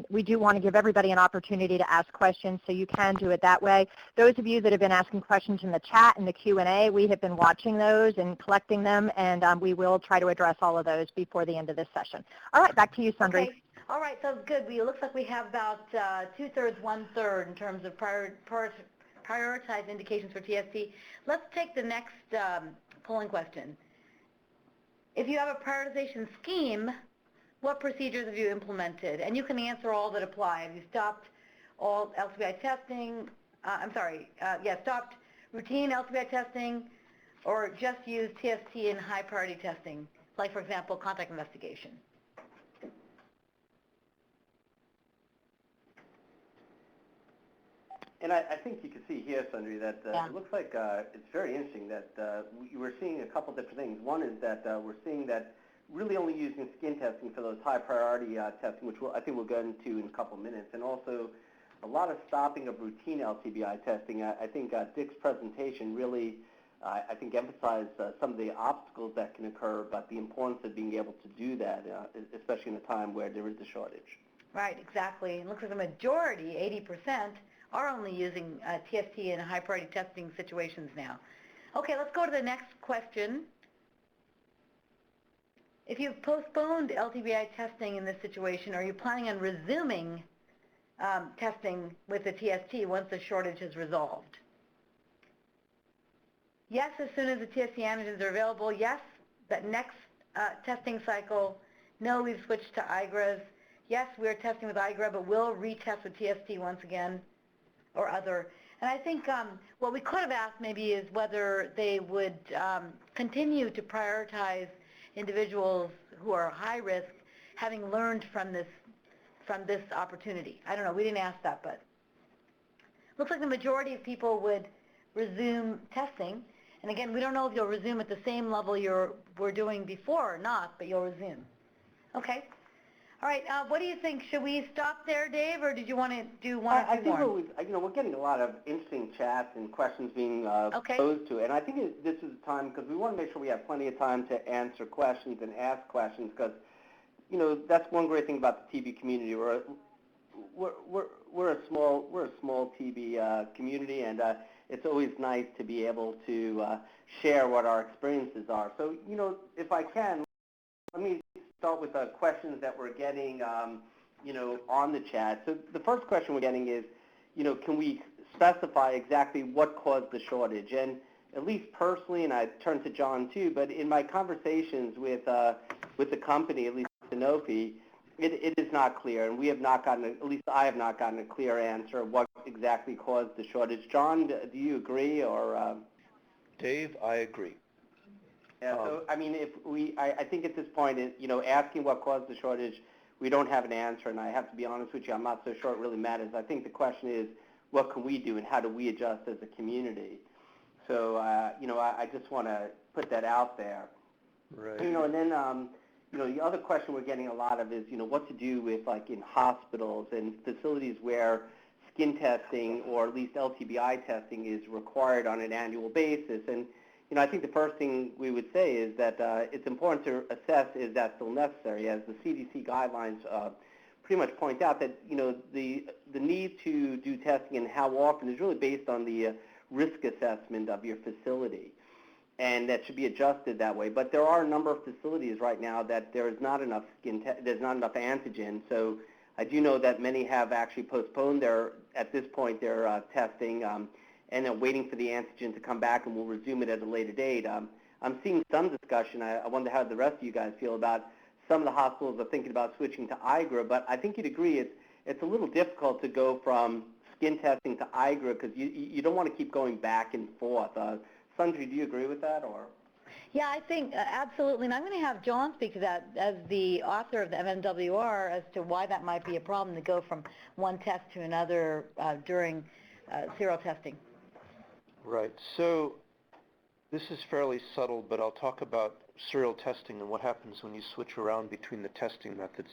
we do want to give everybody an opportunity to ask questions, so you can do it that way. Those of you that have been asking questions in the chat and the Q&A, we have been watching those and collecting them, and we will try to address all of those before the end of this session. All right, back to you, Sundry. Okay. All right, so good. It looks like we have about 2/3, 1/3 in terms of prioritize indications for TST. Let's take the next polling question. If you have a prioritization scheme, what procedures have you implemented? And you can answer all that apply. Have you stopped all LCBI testing? Stopped routine LCBI testing, or just used TST in high priority testing, like, for example, contact investigation? And I think you can see here, Sundry, that it looks like it's very interesting that we're seeing a couple different things. One is that we're seeing that really only using skin testing for those high priority testing, which I think we'll go into in a couple minutes, and also a lot of stopping of routine LCBI testing. I think Dick's presentation really, I think, emphasized some of the obstacles that can occur, but the importance of being able to do that, especially in a time where there is a shortage. Right, exactly. It looks like the majority, 80%, are only using TST in high priority testing situations now. Okay, let's go to the next question. If you've postponed LTBI testing in this situation, are you planning on resuming testing with the TST once the shortage is resolved? Yes, as soon as the TST antigens are available. Yes, that next testing cycle. No, we've switched to IGRAs. Yes, we're testing with IGRA, but we'll retest with TST once again, or other. And I think what we could have asked maybe is whether they would continue to prioritize individuals who are high risk, having learned from this opportunity. I don't know, we didn't ask that, but looks like the majority of people would resume testing. And again, we don't know if you'll resume at the same level we're doing before or not, but you'll resume. Okay. All right, what do you think? Should we stop there, Dave, or did you want to do one or two more? I think we're getting a lot of interesting chats and questions being posed to it. And I think this is a time, because we want to make sure we have plenty of time to answer questions and ask questions, because, that's one great thing about the TB community. We're a small TB community, and it's always nice to be able to share what our experiences are. So, if I can, let me start with the questions that we're getting, on the chat. So the first question we're getting is, can we specify exactly what caused the shortage? And at least personally, and I turn to Jon too, but in my conversations with the company, at least Sanofi, it is not clear, and we have not gotten, at least I have not gotten a clear answer of what exactly caused the shortage. Jon, do you agree, or? Dave, I agree. Yeah, so, I mean, I think at this point, asking what caused the shortage, we don't have an answer, and I have to be honest with you, I'm not so sure it really matters. I think the question is, what can we do, and how do we adjust as a community? So, I just want to put that out there. Right. And then, the other question we're getting a lot of is, what to do with, like, in hospitals and facilities where skin testing, or at least LTBI testing, is required on an annual basis. And, I think the first thing we would say is that it's important to assess is that still necessary, as the CDC guidelines pretty much point out that, the need to do testing and how often is really based on the risk assessment of your facility, and that should be adjusted that way. But there are a number of facilities right now that there's not enough antigen. So I do know that many have actually postponed at this point, their testing, and they're waiting for the antigen to come back, and we'll resume it at a later date. I'm seeing some discussion. I wonder how the rest of you guys feel about some of the hospitals are thinking about switching to IGRA, but I think you'd agree it's a little difficult to go from skin testing to IGRA because you don't want to keep going back and forth. Sundri, do you agree with that, or? Yeah, I think absolutely, and I'm going to have Jon speak to that as the author of the MMWR as to why that might be a problem to go from one test to another during serial testing. Right. So this is fairly subtle, but I'll talk about serial testing and what happens when you switch around between the testing methods.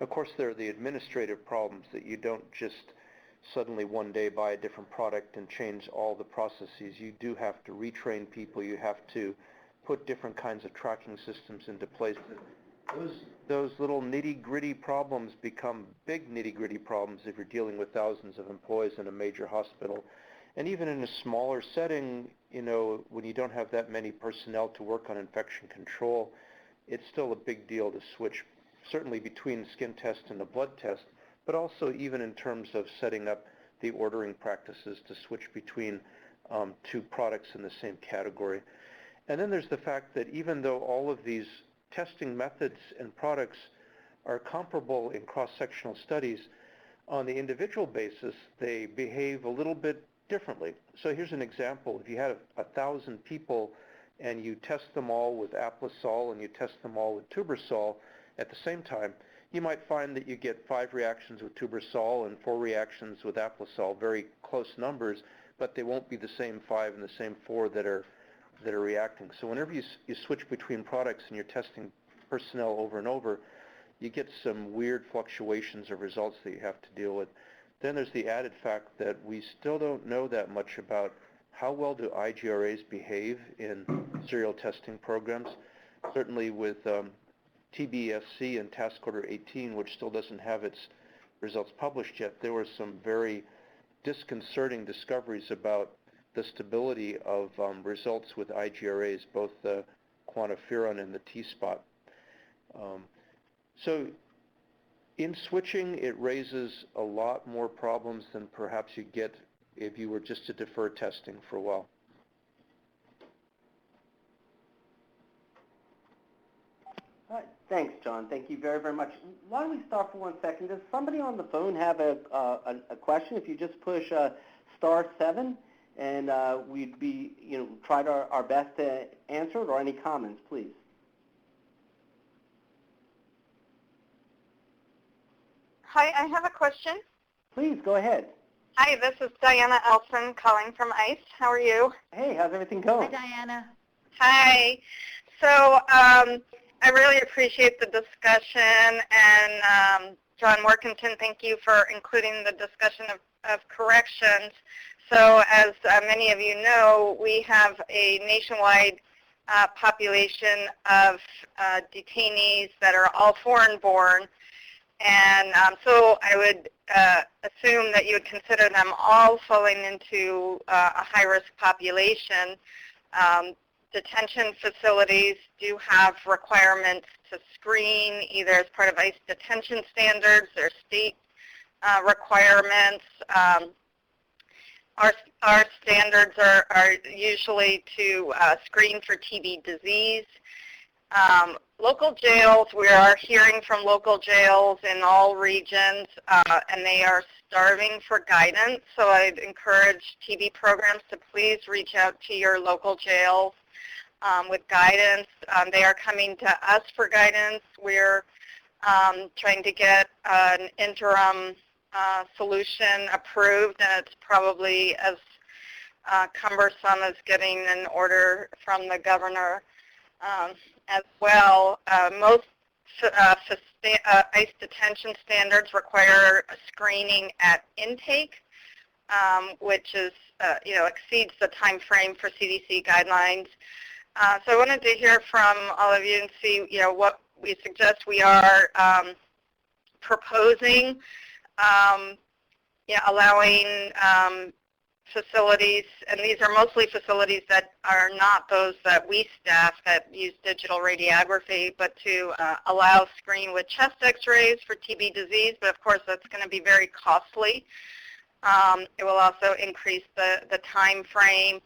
Of course, there are the administrative problems that you don't just suddenly one day buy a different product and change all the processes. You do have to retrain people. You have to put different kinds of tracking systems into place. Those little nitty-gritty problems become big nitty-gritty problems if you're dealing with thousands of employees in a major hospital. And even in a smaller setting, when you don't have that many personnel to work on infection control, it's still a big deal to switch, certainly between the skin test and the blood test, but also even in terms of setting up the ordering practices to switch between two products in the same category. And then there's the fact that even though all of these testing methods and products are comparable in cross-sectional studies, on the individual basis, they behave a little bit differently. So here's an example. If you had 1,000 people and you test them all with Aplasol and you test them all with Tubersol at the same time, you might find that you get 5 reactions with Tubersol and 4 reactions with Aplasol, very close numbers, but they won't be the same 5 and the same 4 that are reacting. So whenever you switch between products and you're testing personnel over and over, you get some weird fluctuations of results that you have to deal with. Then there's the added fact that we still don't know that much about how well do IGRAs behave in serial testing programs. Certainly with TBSC and Task Order 18, which still doesn't have its results published yet, there were some very disconcerting discoveries about the stability of results with IGRAs, both the quantiferon and the T-spot. So in switching, it raises a lot more problems than perhaps you'd get if you were just to defer testing for a while. All right. Thanks, Jon. Thank you very, very much. Why don't we stop for 1 second? Does somebody on the phone have a question? If you just push *7, and we'd be, tried our best to answer it, or any comments, please. Hi, I have a question. Please, go ahead. Hi, this is Diana Elson calling from ICE. How are you? Hey, how's everything going? Hi, Diana. Hi. So I really appreciate the discussion, and Jon Warkentin, thank you for including the discussion of corrections. So as many of you know, we have a nationwide population of detainees that are all foreign-born, and so I would assume that you would consider them all falling into a high-risk population. Detention facilities do have requirements to screen, either as part of ICE detention standards or state requirements. Our standards are usually to screen for TB disease. Local jails, we are hearing from local jails in all regions, and they are starving for guidance. So I'd encourage TB programs to please reach out to your local jails with guidance. They are coming to us for guidance. We're trying to get an interim solution approved, and it's probably as cumbersome as getting an order from the governor as well. Most ICE detention standards require a screening at intake, which is, exceeds the time frame for CDC guidelines. So I wanted to hear from all of you and see, what we suggest. We are proposing, allowing facilities, and these are mostly facilities that are not those that we staff that use digital radiography, but to allow screen with chest x-rays for TB disease, but of course that's going to be very costly. It will also increase the time frame.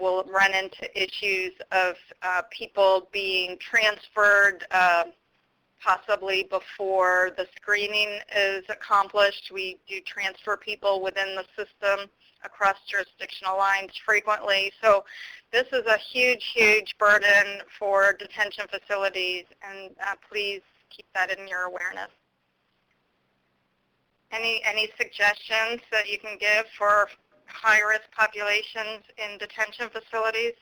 We'll run into issues of people being transferred possibly before the screening is accomplished. We do transfer people within the system across jurisdictional lines frequently. So this is a huge, huge burden for detention facilities, and please keep that in your awareness. Any suggestions that you can give for high-risk populations in detention facilities?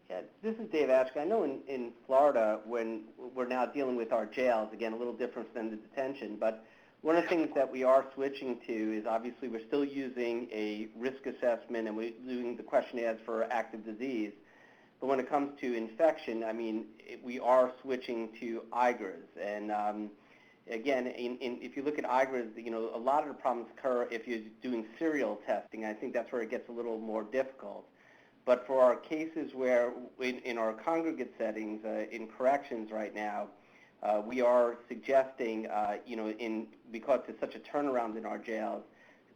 Yeah, this is Dave Ashke. I know in Florida, when we're now dealing with our jails, again, a little different than the detention, but one of the things that we are switching to is obviously we're still using a risk assessment and we're doing the questionnaires for active disease. But when it comes to infection, I mean, we are switching to IGRAs. And again, if you look at IGRAs, a lot of the problems occur if you're doing serial testing. I think that's where it gets a little more difficult. But for our cases where, in our congregate settings, in corrections right now, we are suggesting, because there's such a turnaround in our jails,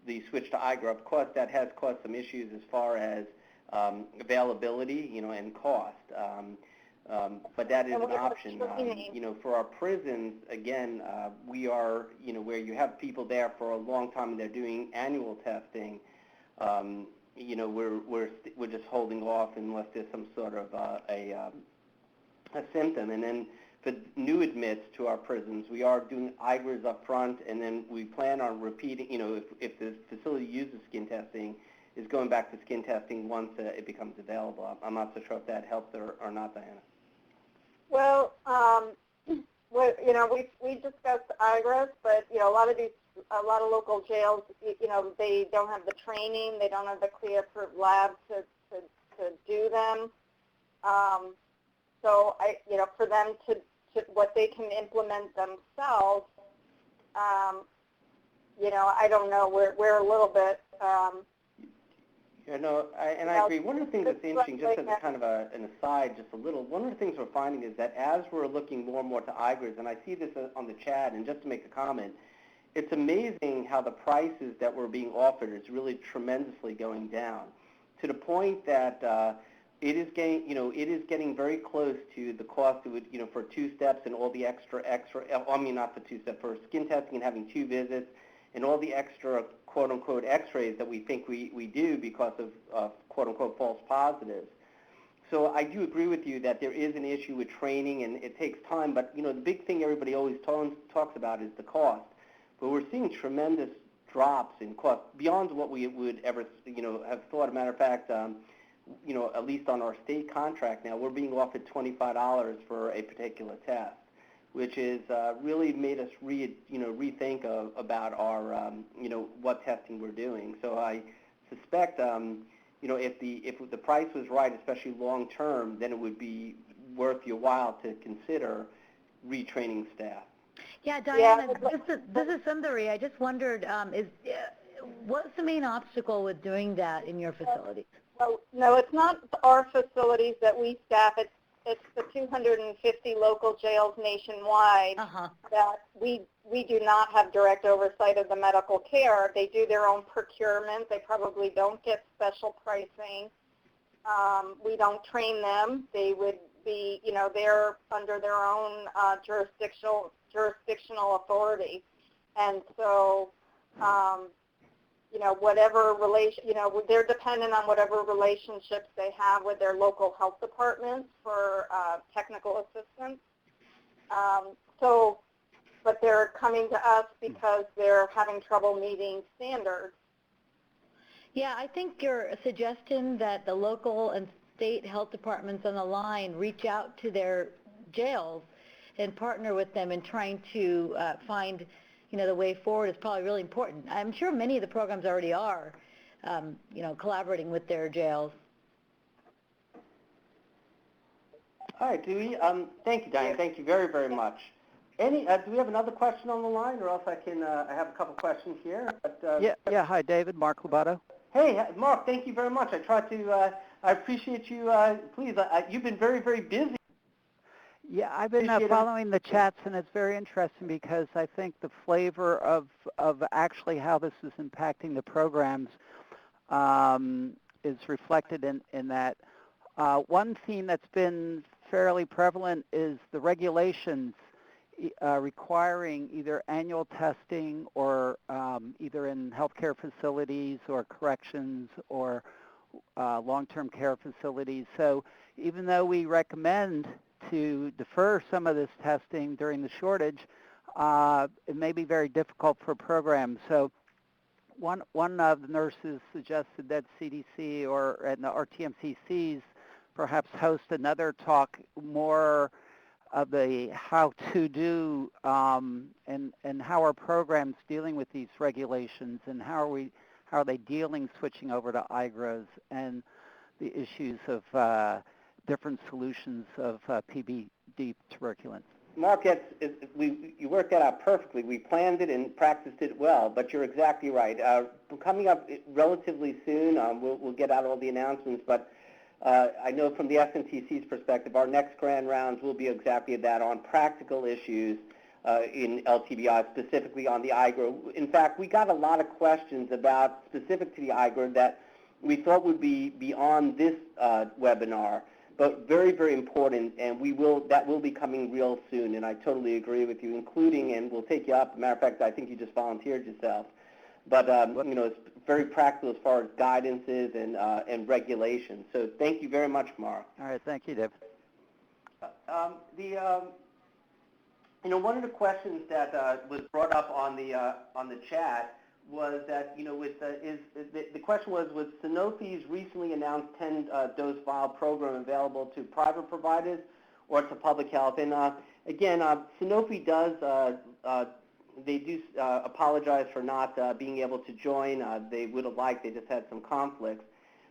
the switch to IGRA. Of course, that has caused some issues as far as availability, and cost. But that is an option. For our prisons, again, we are, where you have people there for a long time and they're doing annual testing. We're just holding off unless there's some sort of a symptom. And then for new admits to our prisons, we are doing IGRAs up front, and then we plan on repeating, if the facility uses skin testing, is going back to skin testing once it becomes available. I'm not so sure if that helps or not, Diana. Well, we discussed IGRAs, but a lot of local jails, they don't have the training, they don't have the CLIA-approved labs to do them. So for them to what they can implement themselves, I don't know. We're a little bit. I agree. One of the things that's interesting, just as a kind of an aside, just a little, one of the things we're finding is that as we're looking more and more to IGRAs, and I see this on the chat, and just to make a comment, it's amazing how the prices that were being offered is really tremendously going down, to the point that it is getting very close to the cost of it, for 2 steps and all the extra, not the 2-step, for skin testing and having 2 visits, and all the extra quote-unquote x-rays that we think we do because of quote-unquote false positives. So I do agree with you that there is an issue with training and it takes time, but the big thing everybody always talks about is the cost. But we're seeing tremendous drops in cost beyond what we would ever have thought. As a matter of fact, at least on our state contract now, we're being offered $25 for a particular test, which is really made us rethink about our what testing we're doing. So I suspect if the price was right, especially long term, then it would be worth your while to consider retraining staff. Yeah, Diana, this is Sundari. I just wondered, what's the main obstacle with doing that in your facilities? No, it's not our facilities that we staff. It's the 250 local jails nationwide that we do not have direct oversight of the medical care. They do their own procurement. They probably don't get special pricing. We don't train them. They would be, they're under their own jurisdictional authority. And so, whatever they're dependent on whatever relationships they have with their local health departments for technical assistance. But they're coming to us because they're having trouble meeting standards. Yeah, I think your suggestion that the local and state health departments on the line reach out to their jails and partner with them in trying to find the way forward is probably really important. I'm sure many of the programs already are, collaborating with their jails. All right, thank you, Diane. Thank you very, very much. Do we have another question on the line, or else I have a couple questions here. But, Yeah. Hi, David. Mark Lobato. Hey, Mark. Thank you very much. I appreciate you. Please, you've been very, very busy. Yeah, I've been following the chats, and it's very interesting because I think the flavor of actually how this is impacting the programs is reflected in that. One theme that's been fairly prevalent is the regulations requiring either annual testing or either in healthcare facilities or corrections or long-term care facilities. So even though we recommend to defer some of this testing during the shortage, it may be very difficult for programs. So one of the nurses suggested that CDC or TMCCs perhaps host another talk more of the how to do and how are programs dealing with these regulations and how are they dealing switching over to IGRAs and the issues of different solutions of PPD tuberculin. Mark, you worked that out perfectly. We planned it and practiced it well, but you're exactly right. Coming up relatively soon, we'll get out all the announcements, but I know from the SNTC's perspective, our next grand rounds will be exactly that, on practical issues in LTBI, specifically on the IGRA. In fact, we got a lot of questions specific to the IGRA that we thought would be beyond this webinar, but very, very important, and that will be coming real soon, and I totally agree with you, including, and we'll take you up. As a matter of fact, I think you just volunteered yourself. But, it's very practical as far as guidances and regulations. So thank you very much, Mark. All right, thank you, Dave. One of the questions that was brought up on the chat was that, the question was Sanofi's recently announced 10-dose vial program available to private providers or to public health? And again, Sanofi does. They do apologize for not being able to join. They would have liked. They just had some conflicts.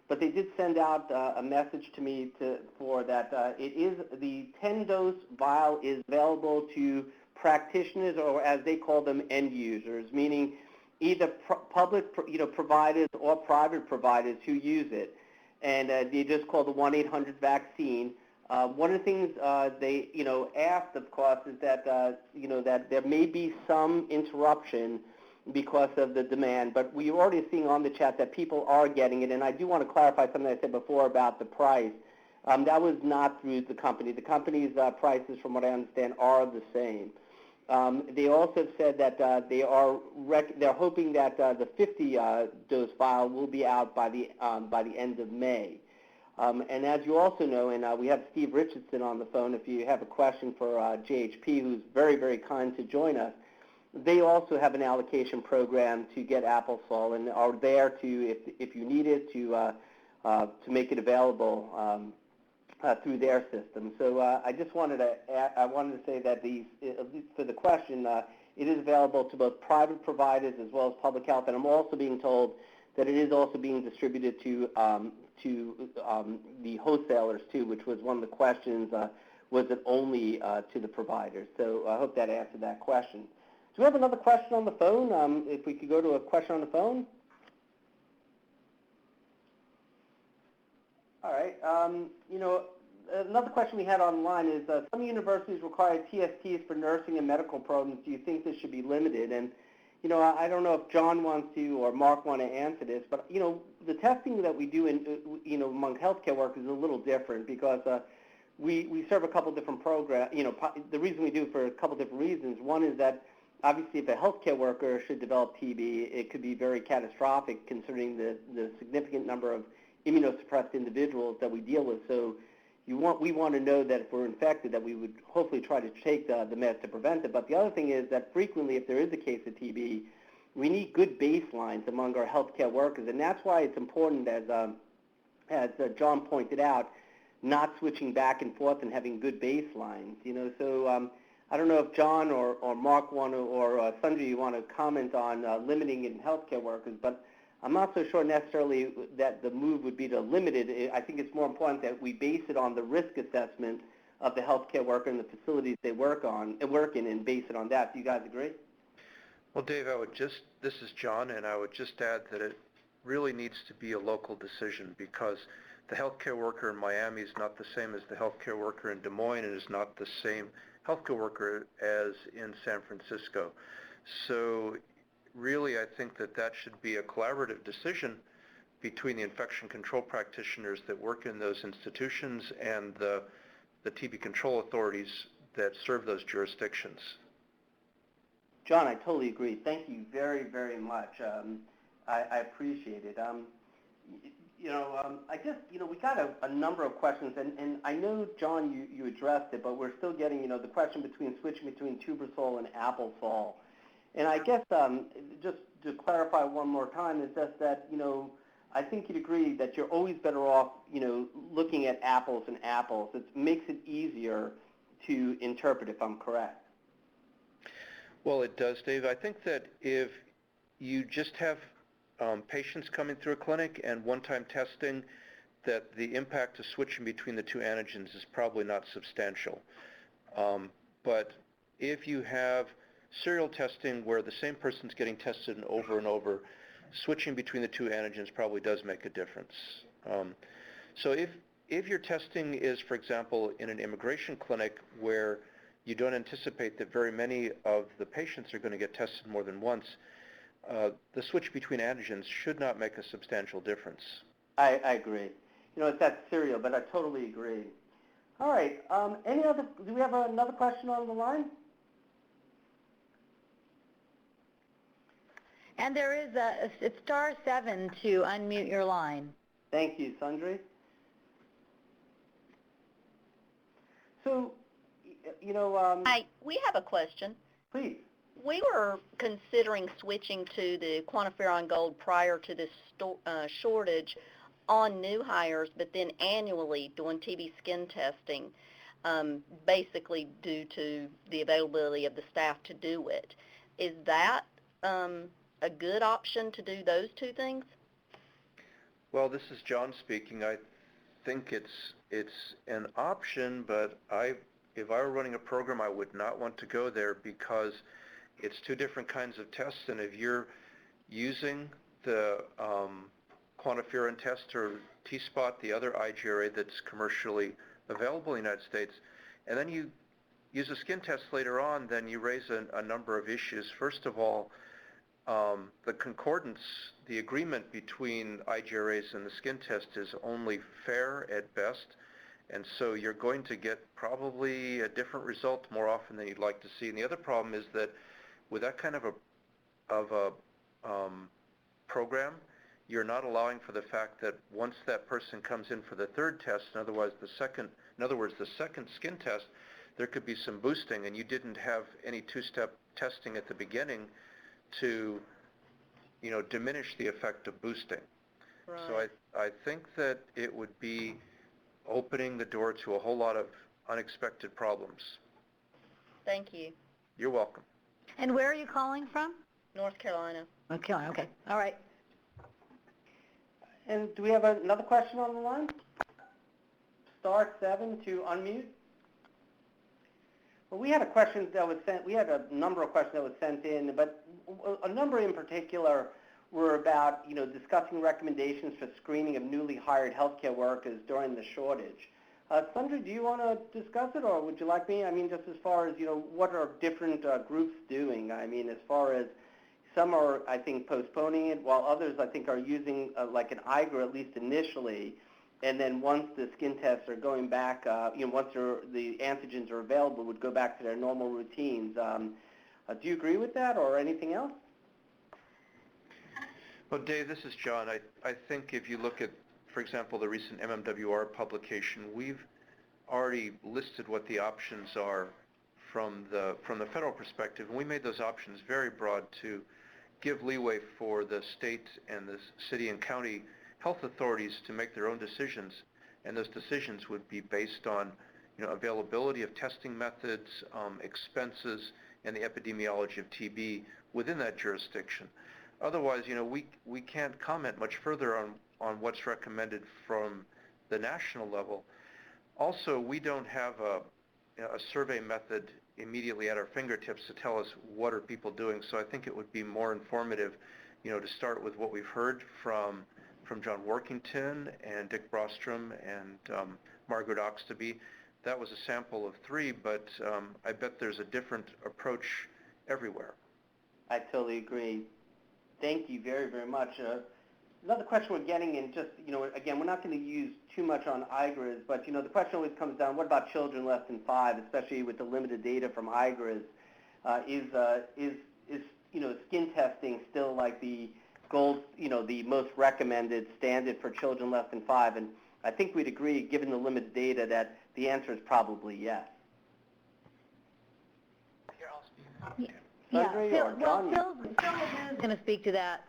But they did send out a message to me for that the 10-dose vial is available to practitioners, or as they call them, end users, meaning either public providers or private providers who use it. And they just call the 1-800-vaccine. One of the things they asked, of course, is that that there may be some interruption because of the demand, but we are already seeing on the chat that people are getting it. And I do want to clarify something I said before about the price. That was not through the company. The company's prices, from what I understand, are the same. They also said that they're hoping that the 50-dose vial will be out by the end of May. And as you also know, and we have Steve Richardson on the phone if you have a question for JHP, who's very, very kind to join us. They also have an allocation program to get applesol and are there to, if you need it, to make it available through their system. So I just wanted to say that at least for the question, it is available to both private providers as well as public health, and I'm also being told that it is also being distributed to the wholesalers too, which was one of the questions. Was it only to the providers? So I hope that answered that question. Do we have another question on the phone? If we could go to a question on the phone. All right. Another question we had online is some universities require TSTs for nursing and medical programs. Do you think this should be limited? And I don't know if John wants to or Mark want to answer this, but the testing that we do in among healthcare workers is a little different because we serve a couple different programs. The reason we do it for a couple different reasons. One is that obviously if a healthcare worker should develop TB, it could be very catastrophic considering the significant number of immunosuppressed individuals that we deal with. So we want to know that if we're infected, that we would hopefully try to take the meds to prevent it. But the other thing is that frequently, if there is a case of TB, we need good baselines among our healthcare workers, and that's why it's important, as John pointed out, not switching back and forth and having good baselines. So I don't know if John or Mark want to, or Sundry, you want to comment on limiting in healthcare workers, but I'm not so sure necessarily that the move would be to limit it. I think it's more important that we base it on the risk assessment of the healthcare worker and the facilities they work in and base it on that. Do you guys agree? Well, Dave, this is John, and I would just add that it really needs to be a local decision because the healthcare worker in Miami is not the same as the healthcare worker in Des Moines and is not the same healthcare worker as in San Francisco. So really, I think that should be a collaborative decision between the infection control practitioners that work in those institutions and the TB control authorities that serve those jurisdictions. John, I totally agree. Thank you very, very much. I appreciate it. I guess, we got a number of questions, and I know, John, you addressed it, but we're still getting, the question switching between tubosol and applesol. And I guess, just to clarify one more time, is just that, I think you'd agree that you're always better off, looking at apples and apples. It makes it easier to interpret, if I'm correct. Well, it does, Dave. I think that if you just have patients coming through a clinic and one-time testing, that the impact of switching between the two antigens is probably not substantial. But if you have serial testing where the same person's getting tested over and over, switching between the two antigens probably does make a difference. So if your testing is, for example, in an immigration clinic where you don't anticipate that very many of the patients are going to get tested more than once, the switch between antigens should not make a substantial difference. I agree. It's that serial, but I totally agree. All right. Do we have another question on the line? And there is it's *7 to unmute your line. Thank you, Sundry. So, Hi, we have a question. Please. We were considering switching to the QuantiFERON Gold prior to this shortage on new hires, but then annually doing TB skin testing, basically due to the availability of the staff to do it. Is that a good option to do those two things? Well, this is John speaking. I think it's an option, but if I were running a program, I would not want to go there because it's two different kinds of tests, and if you're using the QuantiFERON test or T-Spot, the other IGRA that's commercially available in the United States, and then you use a skin test later on, then you raise a number of issues. First of all, the concordance, the agreement between IGRAs and the skin test is only fair at best, and so you're going to get probably a different result more often than you'd like to see. And the other problem is that with that kind of a program, you're not allowing for the fact that once that person comes in for the third test, in other words, the second skin test, there could be some boosting, and you didn't have any two-step testing at the beginning to, diminish the effect of boosting. Right. So I think that it would be opening the door to a whole lot of unexpected problems. Thank you. You're welcome. And where are you calling from? North Carolina. North Carolina, okay. All right. And do we have another question on the line? *7 to unmute. Well, we had a question that was sent. We had a number of questions that was sent in, but a number in particular were about, discussing recommendations for screening of newly hired healthcare workers during the shortage. Sundry, do you want to discuss it, or would you like me? I mean, just as far as, what are different groups doing? I mean, as far as some are, I think, postponing it, while others, I think, are using like an IGRA, at least initially, and then once the skin tests are going back, once the antigens are available, would go back to their normal routines. Do you agree with that, or anything else? Well, Dave, this is John. I think if you look at, for example, the recent MMWR publication, we've already listed what the options are from the federal perspective, and we made those options very broad to give leeway for the state and the city and county health authorities to make their own decisions, and those decisions would be based on availability of testing methods, expenses, and the epidemiology of TB within that jurisdiction. Otherwise, we can't comment much further on what's recommended from the national level. Also, we don't have a survey method immediately at our fingertips to tell us what are people doing. So I think it would be more informative, to start with what we've heard from Jon Warkentin and Dick Brostrom and Margaret Oxtoby. That was a sample of 3, but I bet there's a different approach everywhere. I totally agree. Thank you very, very much. Another question we're getting, and just, again, we're not going to use too much on IGRAs, but, the question always comes down, what about children less than 5, especially with the limited data from IGRAs? Is skin testing still like the gold, the most recommended standard for children less than 5? And I think we'd agree, given the limited data, that the answer is probably yes. Yeah, Phil is going to speak to that.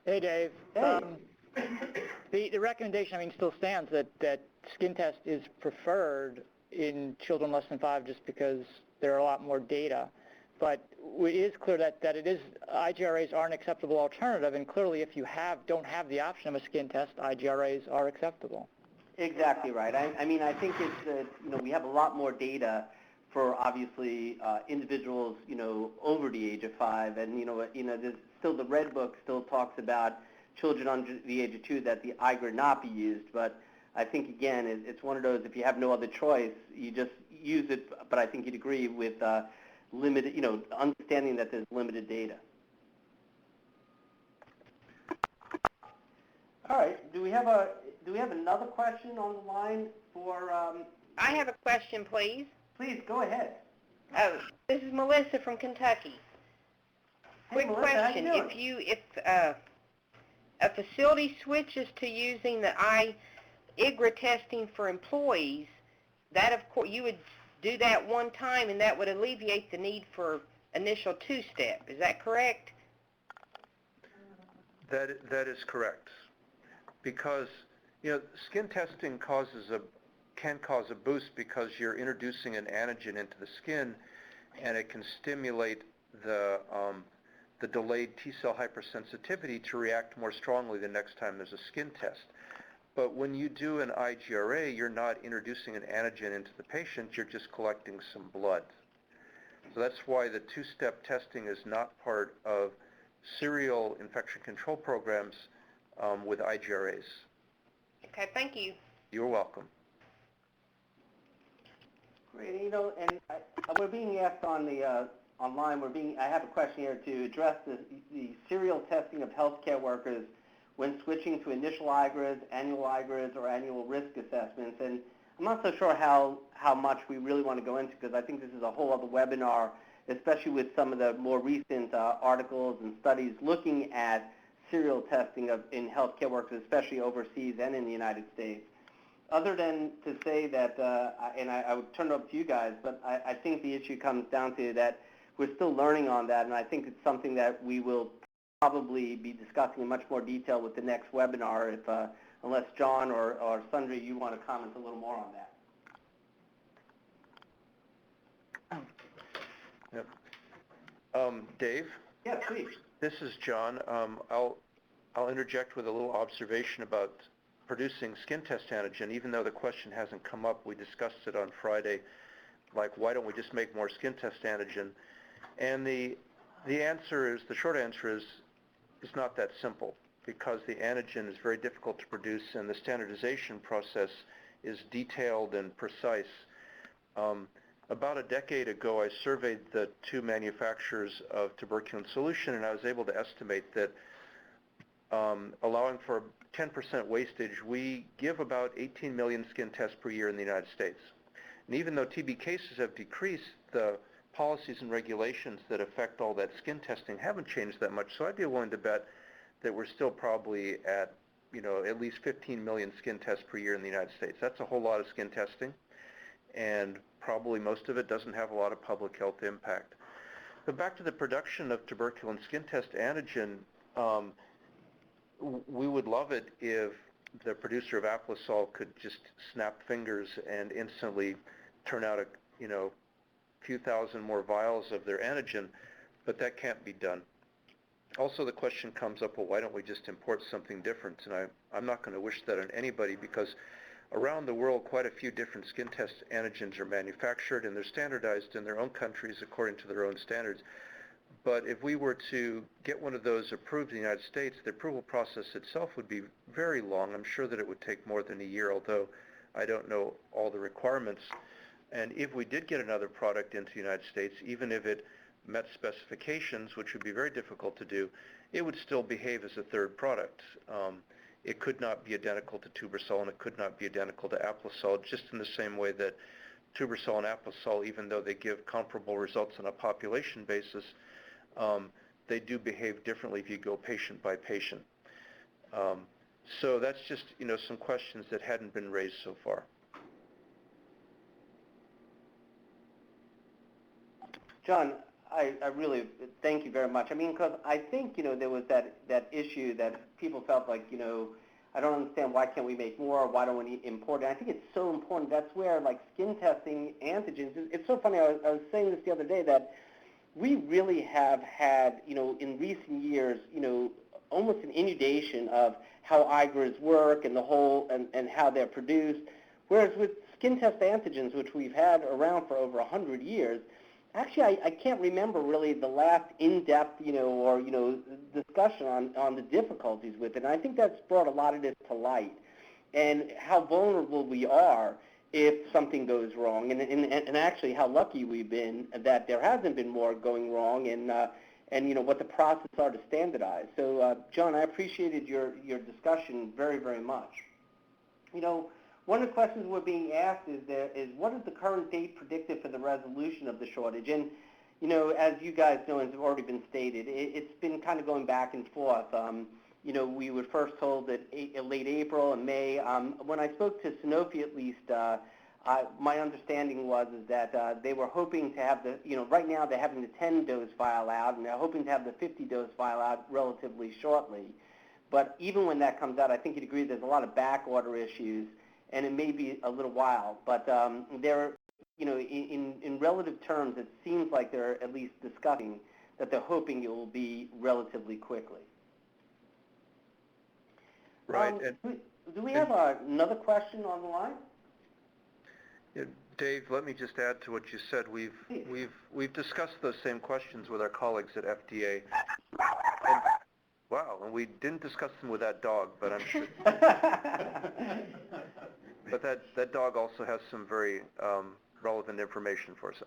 Hey, Dave. Hey. The recommendation, still stands that skin test is preferred in children less than 5 just because there are a lot more data. But it is clear that IGRAs are an acceptable alternative, and clearly if you don't have the option of a skin test, IGRAs are acceptable. Exactly right. I think it's, we have a lot more data for obviously individuals, over the age of 5, and there's still the Red Book still talks about children under the age of 2 that the IGRA not be used. But I think again, it's one of those, if you have no other choice, you just use it. But I think you'd agree with limited, understanding that there's limited data. All right. Do we have another question on the line for? I have a question, please. Please go ahead. Oh, this is Melissa from Kentucky. Hey, Quick Melissa, question: how you doing? if a facility switches to using the IGRA testing for employees, that of course you would do that one time, and that would alleviate the need for initial 2-step. Is that correct? That is correct, because skin testing can cause a boost because you're introducing an antigen into the skin, and it can stimulate the delayed T-cell hypersensitivity to react more strongly the next time there's a skin test. But when you do an IGRA, you're not introducing an antigen into the patient, you're just collecting some blood. So that's why the 2-step testing is not part of serial infection control programs with IGRAs. Okay, thank you. You're welcome. Great, and we're being asked on the online. I have a question here to address the serial testing of healthcare workers when switching to initial IGRAs, annual IGRAs, or annual risk assessments. And I'm not so sure how much we really want to go into, because I think this is a whole other webinar, especially with some of the more recent articles and studies looking at serial testing in healthcare workers, especially overseas and in the United States. Other than to say that, and I would turn it over to you guys, but I think the issue comes down to that we're still learning on that, and I think it's something that we will probably be discussing in much more detail with the next webinar, unless John or Sundri, you want to comment a little more on that. Yep. Dave? Yeah, please. This is John. I'll interject with a little observation about producing skin test antigen. Even though the question hasn't come up, we discussed it on Friday, like why don't we just make more skin test antigen? And the short answer is it's not that simple, because the antigen is very difficult to produce and the standardization process is detailed and precise. About a decade ago, I surveyed the 2 manufacturers of tuberculin solution, and I was able to estimate that allowing for 10% wastage, we give about 18 million skin tests per year in the United States. And even though TB cases have decreased, the policies and regulations that affect all that skin testing haven't changed that much. So I'd be willing to bet that we're still probably at, at least 15 million skin tests per year in the United States. That's a whole lot of skin testing, and probably most of it doesn't have a lot of public health impact. But back to the production of tuberculin skin test antigen, we would love it if the producer of Aplasol could just snap fingers and instantly turn out a few thousand more vials of their antigen, but that can't be done. Also, the question comes up, well, why don't we just import something different? And I'm not going to wish that on anybody, because around the world, quite a few different skin test antigens are manufactured, and they're standardized in their own countries according to their own standards. But if we were to get one of those approved in the United States, the approval process itself would be very long. I'm sure that it would take more than a year, although I don't know all the requirements. And if we did get another product into the United States, even if it met specifications, which would be very difficult to do, it would still behave as a third product. It could not be identical to Tubersol, and it could not be identical to Aplasol, just in the same way that Tubersol and Aplasol, even though they give comparable results on a population basis, they do behave differently if you go patient by patient. So that's just, some questions that hadn't been raised so far. John, I really thank you very much. I mean, because I think, there was that issue that people felt like, I don't understand, why can't we make more? Why don't we import it? I think it's so important. That's where, like, skin testing antigens, it's so funny. I was saying this the other day that we really have had, in recent years, almost an inundation of how IGRAs work and the whole, and how they're produced. Whereas with skin test antigens, which we've had around for over 100 years, actually, I can't remember really the last in-depth, or, discussion on the difficulties with it. And I think that's brought a lot of this to light, and how vulnerable we are if something goes wrong, and actually how lucky we've been that there hasn't been more going wrong, and what the process are to standardize. So, John, I appreciated your discussion very, very much. One of the questions we're being asked is what is the current date predicted for the resolution of the shortage? And, as you guys know, and has already been stated, it's been kind of going back and forth. We were first told that late April and May. When I spoke to Sanofi, at least, my understanding was that they were hoping to have right now they're having the 10-dose vial out, and they're hoping to have the 50-dose vial out relatively shortly. But even when that comes out, I think you'd agree there's a lot of back order issues, and it may be a little while, but they're, in relative terms, it seems like they're at least discussing that they're hoping it will be relatively quickly. Right. Do we have another question on the line? Yeah, Dave, let me just add to what you said. We've discussed those same questions with our colleagues at FDA. And, wow, and we didn't discuss them with that dog, but I'm sure. But that dog also has some very relevant information for us.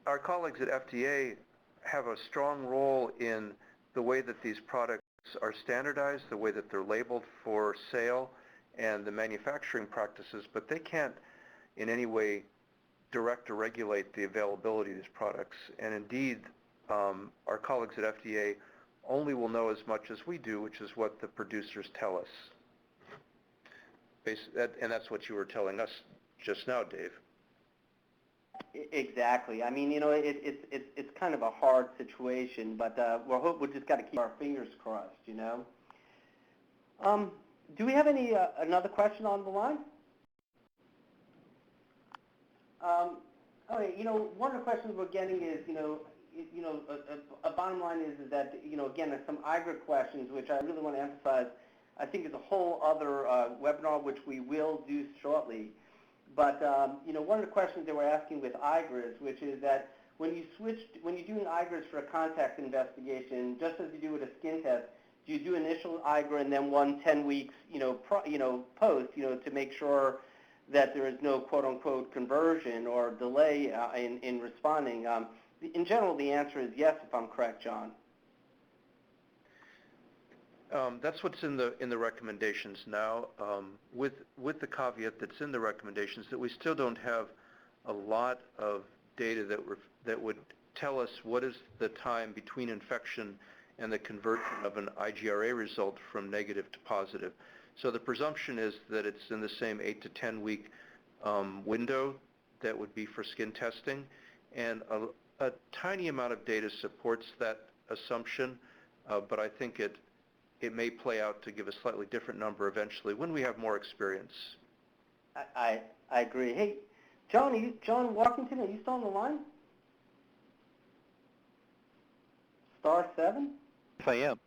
Our colleagues at FDA have a strong role in the way that these products are standardized, the way that they're labeled for sale, and the manufacturing practices, but they can't in any way direct or regulate the availability of these products. And indeed, our colleagues at FDA only will know as much as we do, which is what the producers tell us. And that's what you were telling us just now, Dave. Exactly. I mean, it's kind of a hard situation, but we just got to keep our fingers crossed, Do we have another question on the line? Okay, one of the questions we're getting is, a bottom line is that, again, there's some IGRA questions, which I really want to emphasize. I think is a whole other webinar, which we will do shortly. But, one of the questions they were asking with IGRAs, which is that when you're doing IGRAs for a contact investigation, just as you do with a skin test, do you do initial IGRA and then 10 weeks, post, to make sure that there is no quote-unquote conversion or delay in responding? In general, the answer is yes, if I'm correct, John. That's what's in the recommendations now, with the caveat that's in the recommendations that we still don't have a lot of data that would tell us what is the time between infection and the conversion of an IGRA result from negative to positive. So the presumption is that it's in the same 8 to 10 week window that would be for skin testing, and a tiny amount of data supports that assumption, but I think it may play out to give a slightly different number eventually when we have more experience. I agree. Hey, Jon Warkentin, are you still on the line? *7? Yes, I am.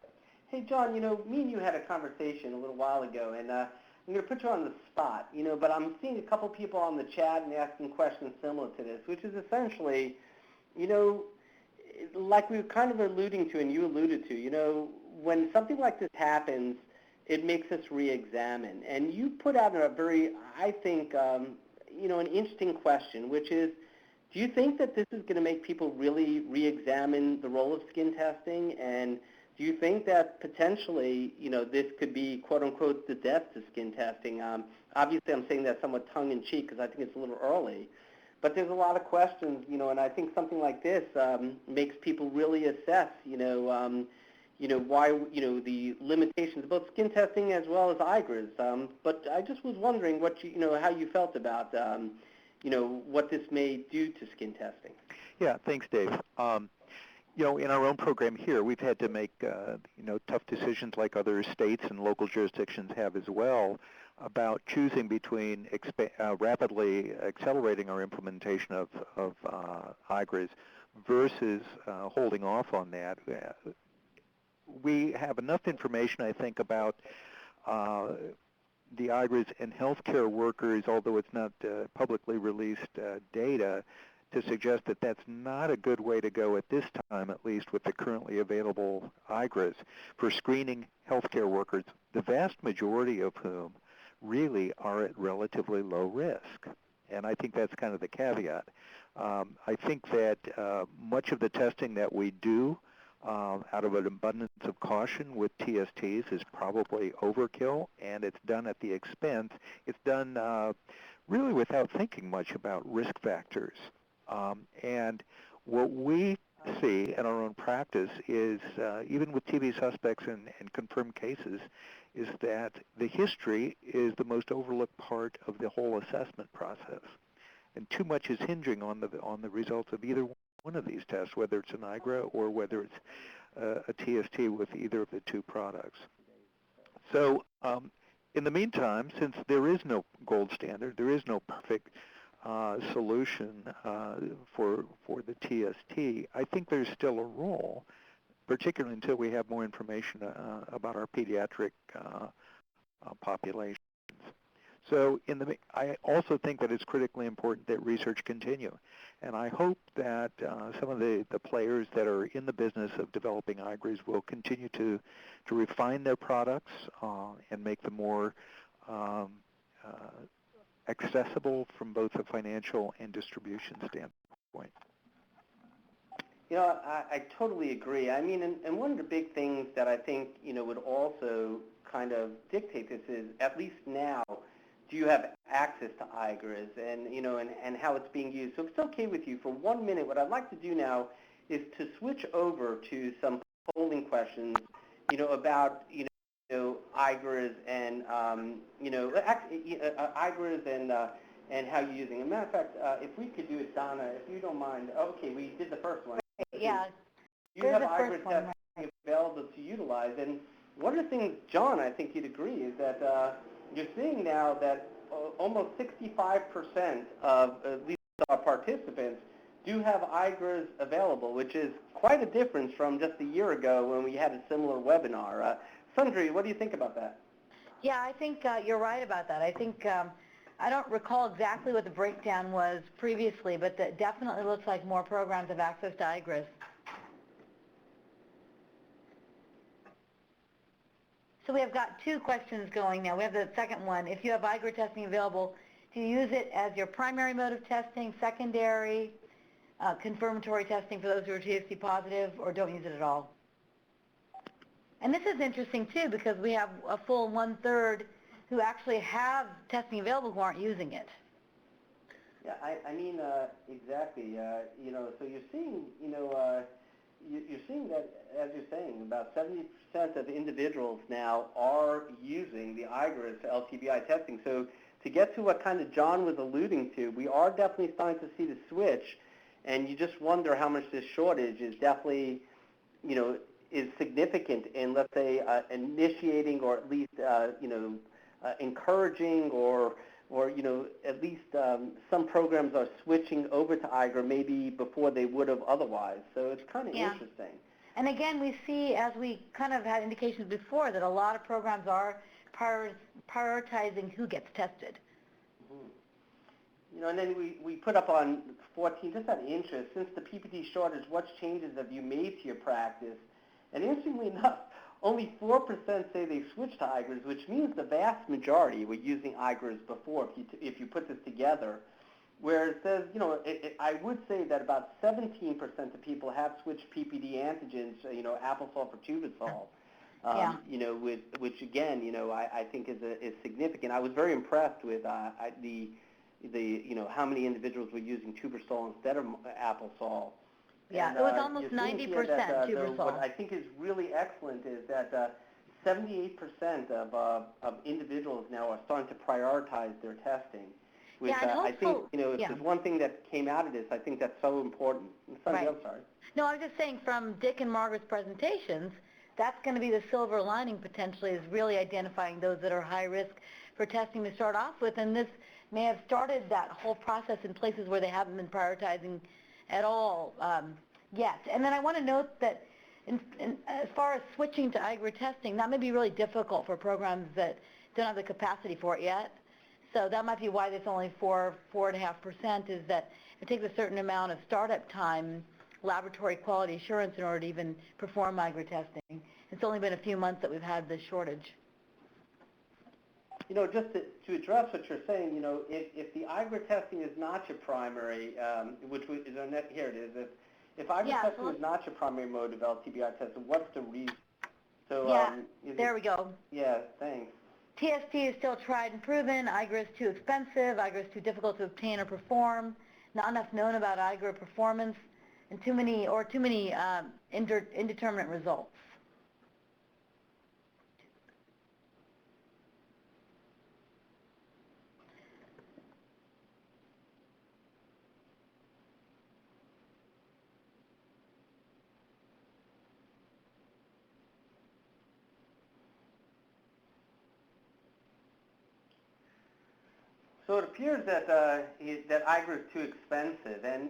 Hey, Jon, me and you had a conversation a little while ago, and I'm going to put you on the spot, but I'm seeing a couple people on the chat and asking questions similar to this, which is essentially, like we were kind of alluding to and you alluded to, when something like this happens, it makes us re-examine. And you put out a very, I think, an interesting question, which is, do you think that this is going to make people really re-examine the role of skin testing? And do you think that potentially, this could be, quote unquote, the death to skin testing? Obviously, I'm saying that somewhat tongue-in-cheek because I think it's a little early. But there's a lot of questions, and I think something like this makes people really assess, why, the limitations of both skin testing as well as IGRAs. But I just was wondering what how you felt about, what this may do to skin testing. Yeah, thanks, Dave. In our own program here, we've had to make, tough decisions like other states and local jurisdictions have as well about choosing between rapidly accelerating our implementation of IGRAs versus holding off on that. We have enough information, I think, about the IGRAs and healthcare workers, although it's not publicly released data, to suggest that that's not a good way to go at this time, at least with the currently available IGRAs for screening healthcare workers, the vast majority of whom really are at relatively low risk. And I think that's kind of the caveat. I think that much of the testing that we do out of an abundance of caution with TSTs is probably overkill, and it's done at the expense. It's done really without thinking much about risk factors. And what we see in our own practice is, even with TB suspects and confirmed cases, is that the history is the most overlooked part of the whole assessment process. And too much is hinging on the results of either one of these tests, whether it's an IGRA or whether it's a TST with either of the two products. So in the meantime, since there is no gold standard, there is no perfect solution for the TST, I think there's still a role, particularly until we have more information about our pediatric populations. So I also think that it's critically important that research continue. And I hope that some of the players that are in the business of developing IGRAs will continue to refine their products and make them more accessible from both a financial and distribution standpoint. I totally agree. I mean, and one of the big things that I think, would also kind of dictate this is, at least now, do you have access to IGRAs and, and how it's being used. So if it's okay with you, for 1 minute, what I'd like to do now is to switch over to some polling questions, about, IGRAs and, IGRAs and how you're using it. As a matter of fact, if we could do it, Donna, if you don't mind. Okay, we did the first one. Yeah. You have IGRA testing available to utilize, and one of the things, Jon, I think you'd agree, is that you're seeing now that almost 65% of at least our participants do have IGRAs available, which is quite a difference from just a year ago when we had a similar webinar. Sundri, what do you think about that? Yeah, I think you're right about that. I think, I don't recall exactly what the breakdown was previously, but that definitely looks like more programs have access to IGRAs. So we have got two questions going now. We have the second one. If you have IGRA testing available, do you use it as your primary mode of testing, secondary, confirmatory testing for those who are THC positive, or don't use it at all? And this is interesting too, because we have a full 1/3 who actually have testing available who aren't using it. Yeah, I mean, exactly. So you're seeing, you're seeing that, as you're saying, about 70% of individuals now are using the IGRAs to LTBI testing. So to get to what kind of Jon was alluding to, we are definitely starting to see the switch, and you just wonder how much this shortage is definitely, is significant in, let's say, initiating or at least, encouraging or or at least some programs are switching over to IGRA maybe before they would have otherwise. So it's kind of interesting. And again, we see, as we kind of had indications before, that a lot of programs are prioritizing who gets tested. And then we put up on 14, just out of interest, since the PPD shortage, what changes have you made to your practice? And interestingly enough, only 4% say they switched to IGRAs, which means the vast majority were using IGRAs before, if you put this together. Where it says, I would say that about 17% of people have switched PPD antigens, applesol for tubasol. Which again, I think is significant. I was very impressed with how many individuals were using tubasol instead of applesol. Yeah, and, it was almost 90% tubasol. What I think is really excellent is that 78% of individuals now are starting to prioritize their testing. Which I think, if there's one thing that came out of this, I think that's so important. Sunday, I'm sorry. No, I was just saying from Dick and Margaret's presentations, that's going to be the silver lining potentially, is really identifying those that are high risk for testing to start off with. And this may have started that whole process in places where they haven't been prioritizing at all yet. And then I want to note that as far as switching to IGRA testing, that may be really difficult for programs that don't have the capacity for it yet. So that might be why there's only 4.5%, is that it takes a certain amount of startup time, laboratory quality assurance, in order to even perform IGRA testing. It's only been a few months that we've had this shortage. Just to address what you're saying, if the IGRA testing is not your primary, which is our net, here it is, if IGRA testing is not your primary mode of LTBI testing, what's the reason? So, there we go. Yeah, thanks. TST is still tried and proven. IGRA is too expensive. IGRA is too difficult to obtain or perform. Not enough known about IGRA performance, and too many indeterminate results. So it appears that that IGRA is too expensive, and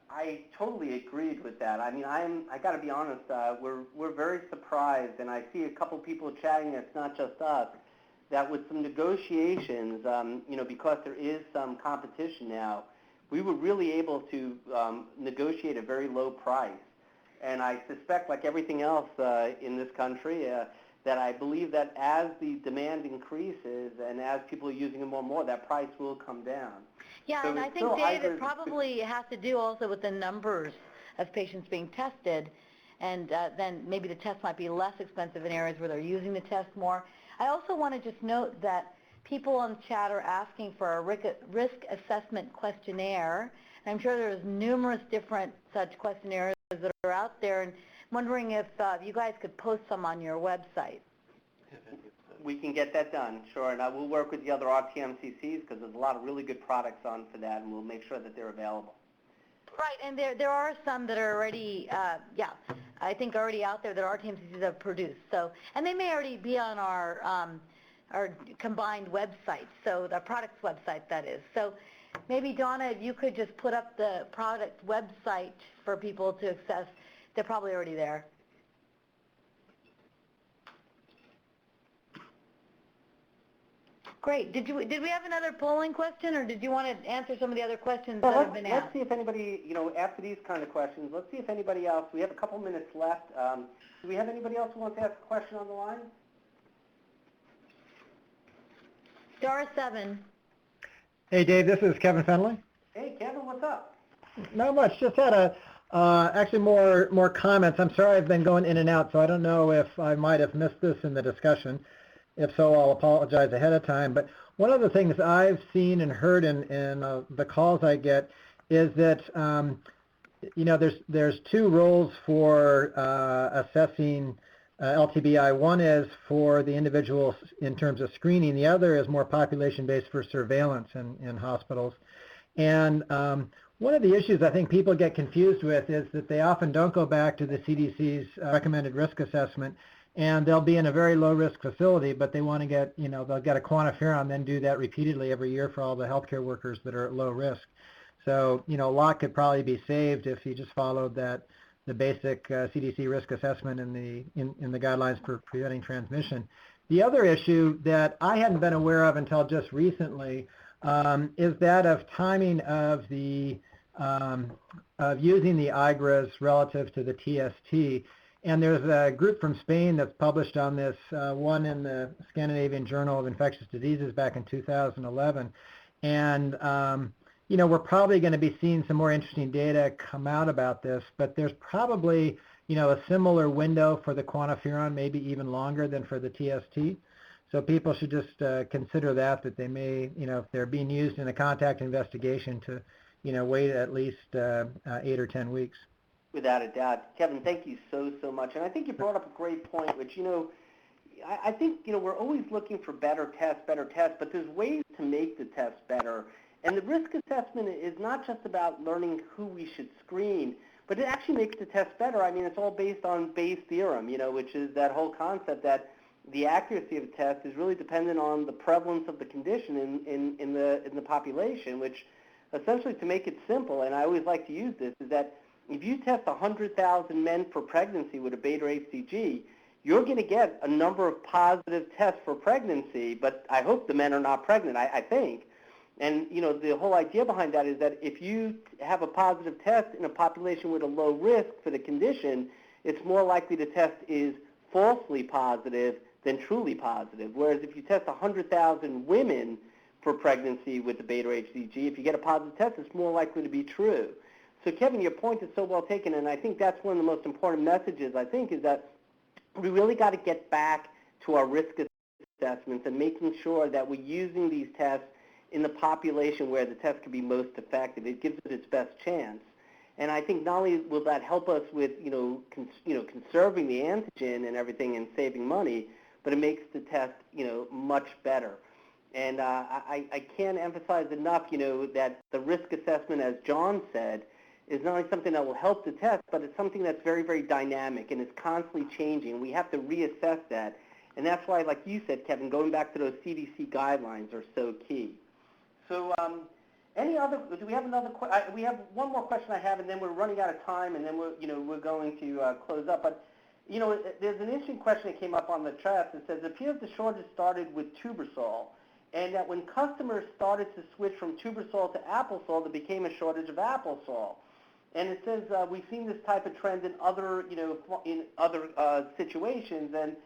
I totally agreed with that. I mean, I got to be honest, we're very surprised, and I see a couple people chatting. It's not just us. That with some negotiations, because there is some competition now, we were really able to negotiate a very low price. And I suspect, like everything else in this country, that I believe that as the demand increases and as people are using it more and more, that price will come down. Yeah, so and I think, Dave, it probably has to do also with the numbers of patients being tested, and then maybe the test might be less expensive in areas where they're using the test more. I also want to just note that people on the chat are asking for a risk assessment questionnaire, and I'm sure there's numerous different such questionnaires that are out there, and wondering if you guys could post some on your website. We can get that done, sure, and I will work with the other RTMCCs because there's a lot of really good products on for that, and we'll make sure that they're available. Right, and there are some that are already, I think already out there that RTMCCs have produced. So, and they may already be on our combined website, so the products website, that is. So maybe, Donna, if you could just put up the product website for people to access. They're probably already there. Great. Did we have another polling question, or did you want to answer some of the other questions that have been asked? Let's see if anybody, after these kind of questions, let's see if anybody else, we have a couple minutes left. Do we have anybody else who wants to ask a question on the line? Star 7. Hey, Dave, this is Kevin Fenley. Hey, Kevin, what's up? Not much. Just had actually more comments. I'm sorry I've been going in and out, so I don't know if I might have missed this in the discussion. If so, I'll apologize ahead of time. But one of the things I've seen and heard in the calls I get is that there's two roles for assessing LTBI. One is for the individuals in terms of screening. The other is more population-based for surveillance in hospitals. And one of the issues I think people get confused with is that they often don't go back to the CDC's recommended risk assessment and they'll be in a very low-risk facility, but they want to get, they'll get a quantiferon, then do that repeatedly every year for all the healthcare workers that are at low risk. So, a lot could probably be saved if you just followed the basic CDC risk assessment in the guidelines for preventing transmission. The other issue that I hadn't been aware of until just recently is that of timing of the of using the IGRAs relative to the TST. And there's a group from Spain that's published on this, one in the Scandinavian Journal of Infectious Diseases back in 2011. And, we're probably going to be seeing some more interesting data come out about this, but there's probably, a similar window for the quantiferon, maybe even longer than for the TST. So people should just consider that they may, if they're being used in a contact investigation to, wait at least 8 or 10 weeks. Without a doubt. Kevin, thank you so much. And I think you brought up a great point, which, I think, we're always looking for better tests, but there's ways to make the tests better. And the risk assessment is not just about learning who we should screen, but it actually makes the test better. I mean, it's all based on Bayes' theorem, which is that whole concept that the accuracy of a test is really dependent on the prevalence of the condition in the population, which essentially, to make it simple, and I always like to use this, is that if you test 100,000 men for pregnancy with a beta HCG, you're going to get a number of positive tests for pregnancy, but I hope the men are not pregnant, I think. And, the whole idea behind that is that if you have a positive test in a population with a low risk for the condition, it's more likely the test is falsely positive than truly positive. Whereas if you test 100,000 women for pregnancy with the beta HCG, if you get a positive test, it's more likely to be true. So Kevin, your point is so well taken, and I think that's one of the most important messages, I think, is that we really got to get back to our risk assessments and making sure that we're using these tests in the population where the test can be most effective. It gives it its best chance. And I think not only will that help us with, conserving the antigen and everything and saving money, but it makes the test, much better. And I can't emphasize enough, that the risk assessment, as Jon said, is not only something that will help the test, but it's something that's very, very dynamic and it's constantly changing. We have to reassess that. And that's why, like you said, Kevin, going back to those CDC guidelines are so key. So do we have another question? We have one more question I have, and then we're running out of time, and then we're going to close up. But, there's an interesting question that came up on the chat that says, it appears the shortage started with Tubersol, and that when customers started to switch from Tubersol to Applesol, there became a shortage of Applesol. And it says we've seen this type of trend in other, situations. And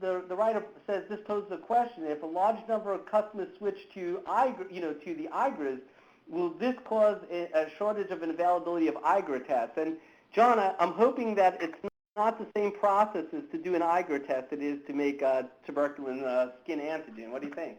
the writer says this poses a question: if a large number of customers switch to to the IGRAs, will this cause a shortage of an availability of IGRA tests? And Jon, I'm hoping that it's not the same process as to do an IGRA test it is to make a tuberculin skin antigen. What do you think?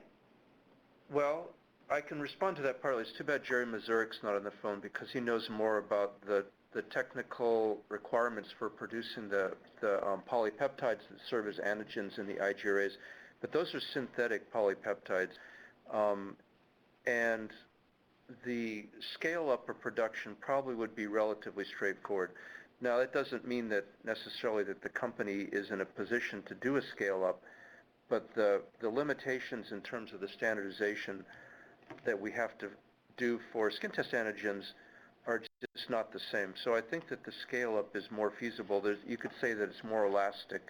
Well, I can respond to that partly. It's too bad Jerry Mazurik's not on the phone because he knows more about the technical requirements for producing the polypeptides that serve as antigens in the IgRAs. But those are synthetic polypeptides. And the scale-up of production probably would be relatively straightforward. Now, that doesn't mean that necessarily that the company is in a position to do a scale-up, but the limitations in terms of the standardization that we have to do for skin test antigens are just not the same. So I think that the scale-up is more feasible. You could say that it's more elastic,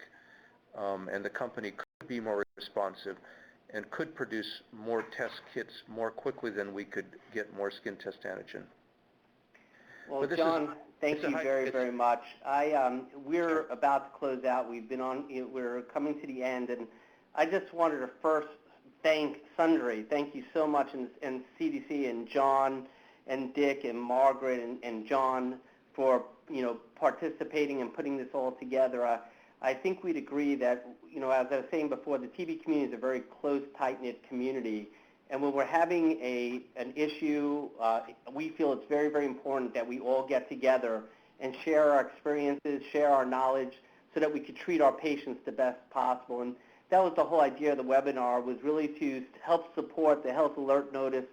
and the company could be more responsive and could produce more test kits more quickly than we could get more skin test antigen. Well, Jon, thank you very, very much. We're about to close out. We're coming to the end, and I just wanted to first thank Sundari. Thank you so much, and CDC, and Jon, and Dick, and Margaret, and Jon for participating and putting this all together. I think we'd agree that as I was saying before, the TB community is a very close, tight-knit community. And when we're having an issue, we feel it's very, very important that we all get together and share our experiences, share our knowledge, so that we could treat our patients the best possible. And that was the whole idea of the webinar, was really to help support the Health Alert Notice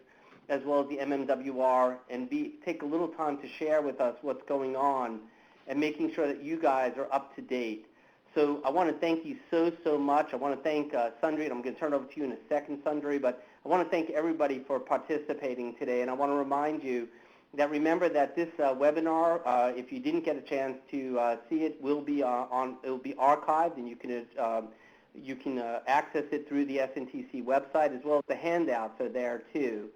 as well as the MMWR and take a little time to share with us what's going on and making sure that you guys are up to date. So I want to thank you so much. I want to thank Sundry, and I'm going to turn it over to you in a second, Sundry, but I want to thank everybody for participating today, and I want to remind you that remember that this webinar, if you didn't get a chance to see it, will be it'll be archived, and you can access it through the SNTC website, as well as the handouts are there too.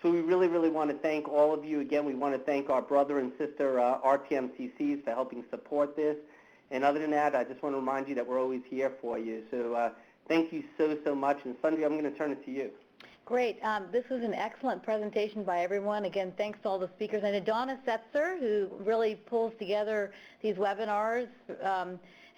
So we really, really want to thank all of you. Again, we want to thank our brother and sister RTMCCs for helping support this. And other than that, I just want to remind you that we're always here for you. So thank you so much. And Sundry, I'm going to turn it to you. Great. This was an excellent presentation by everyone. Again, thanks to all the speakers. And to Donna Setzer, who really pulls together these webinars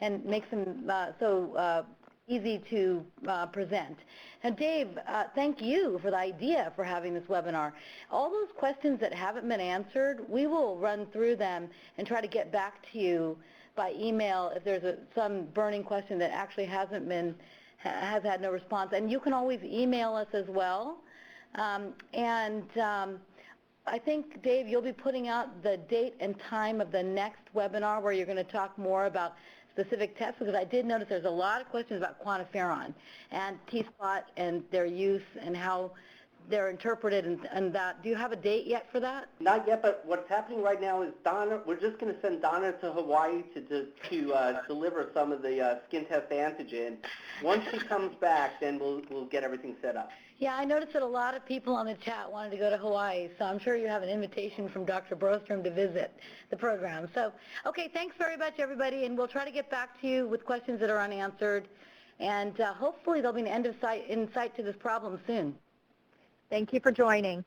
and makes them so easy to present. Now, Dave, thank you for the idea for having this webinar. All those questions that haven't been answered, we will run through them and try to get back to you by email if there's some burning question that actually has had no response. And you can always email us as well. I think, Dave, you'll be putting out the date and time of the next webinar where you're going to talk more about specific tests, because I did notice there's a lot of questions about quantiferon and T-spot and their use and how they're interpreted and that. Do you have a date yet for that? Not yet, but what's happening right now is Donna, we're just going to send Donna to Hawaii to deliver some of the skin test antigen. Once she comes back, then we'll get everything set up. Yeah, I noticed that a lot of people on the chat wanted to go to Hawaii, so I'm sure you have an invitation from Dr. Brostrom to visit the program. So, okay, thanks very much, everybody, and we'll try to get back to you with questions that are unanswered, and hopefully there'll be an end in sight to this problem soon. Thank you for joining.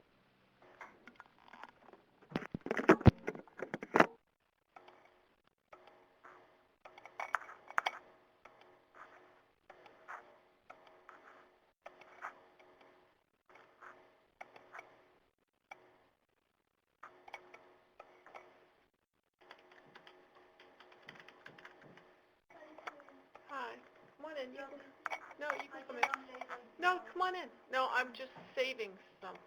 Hi, come on in. No, you can come in. No, come on in. No, I'm just saving something.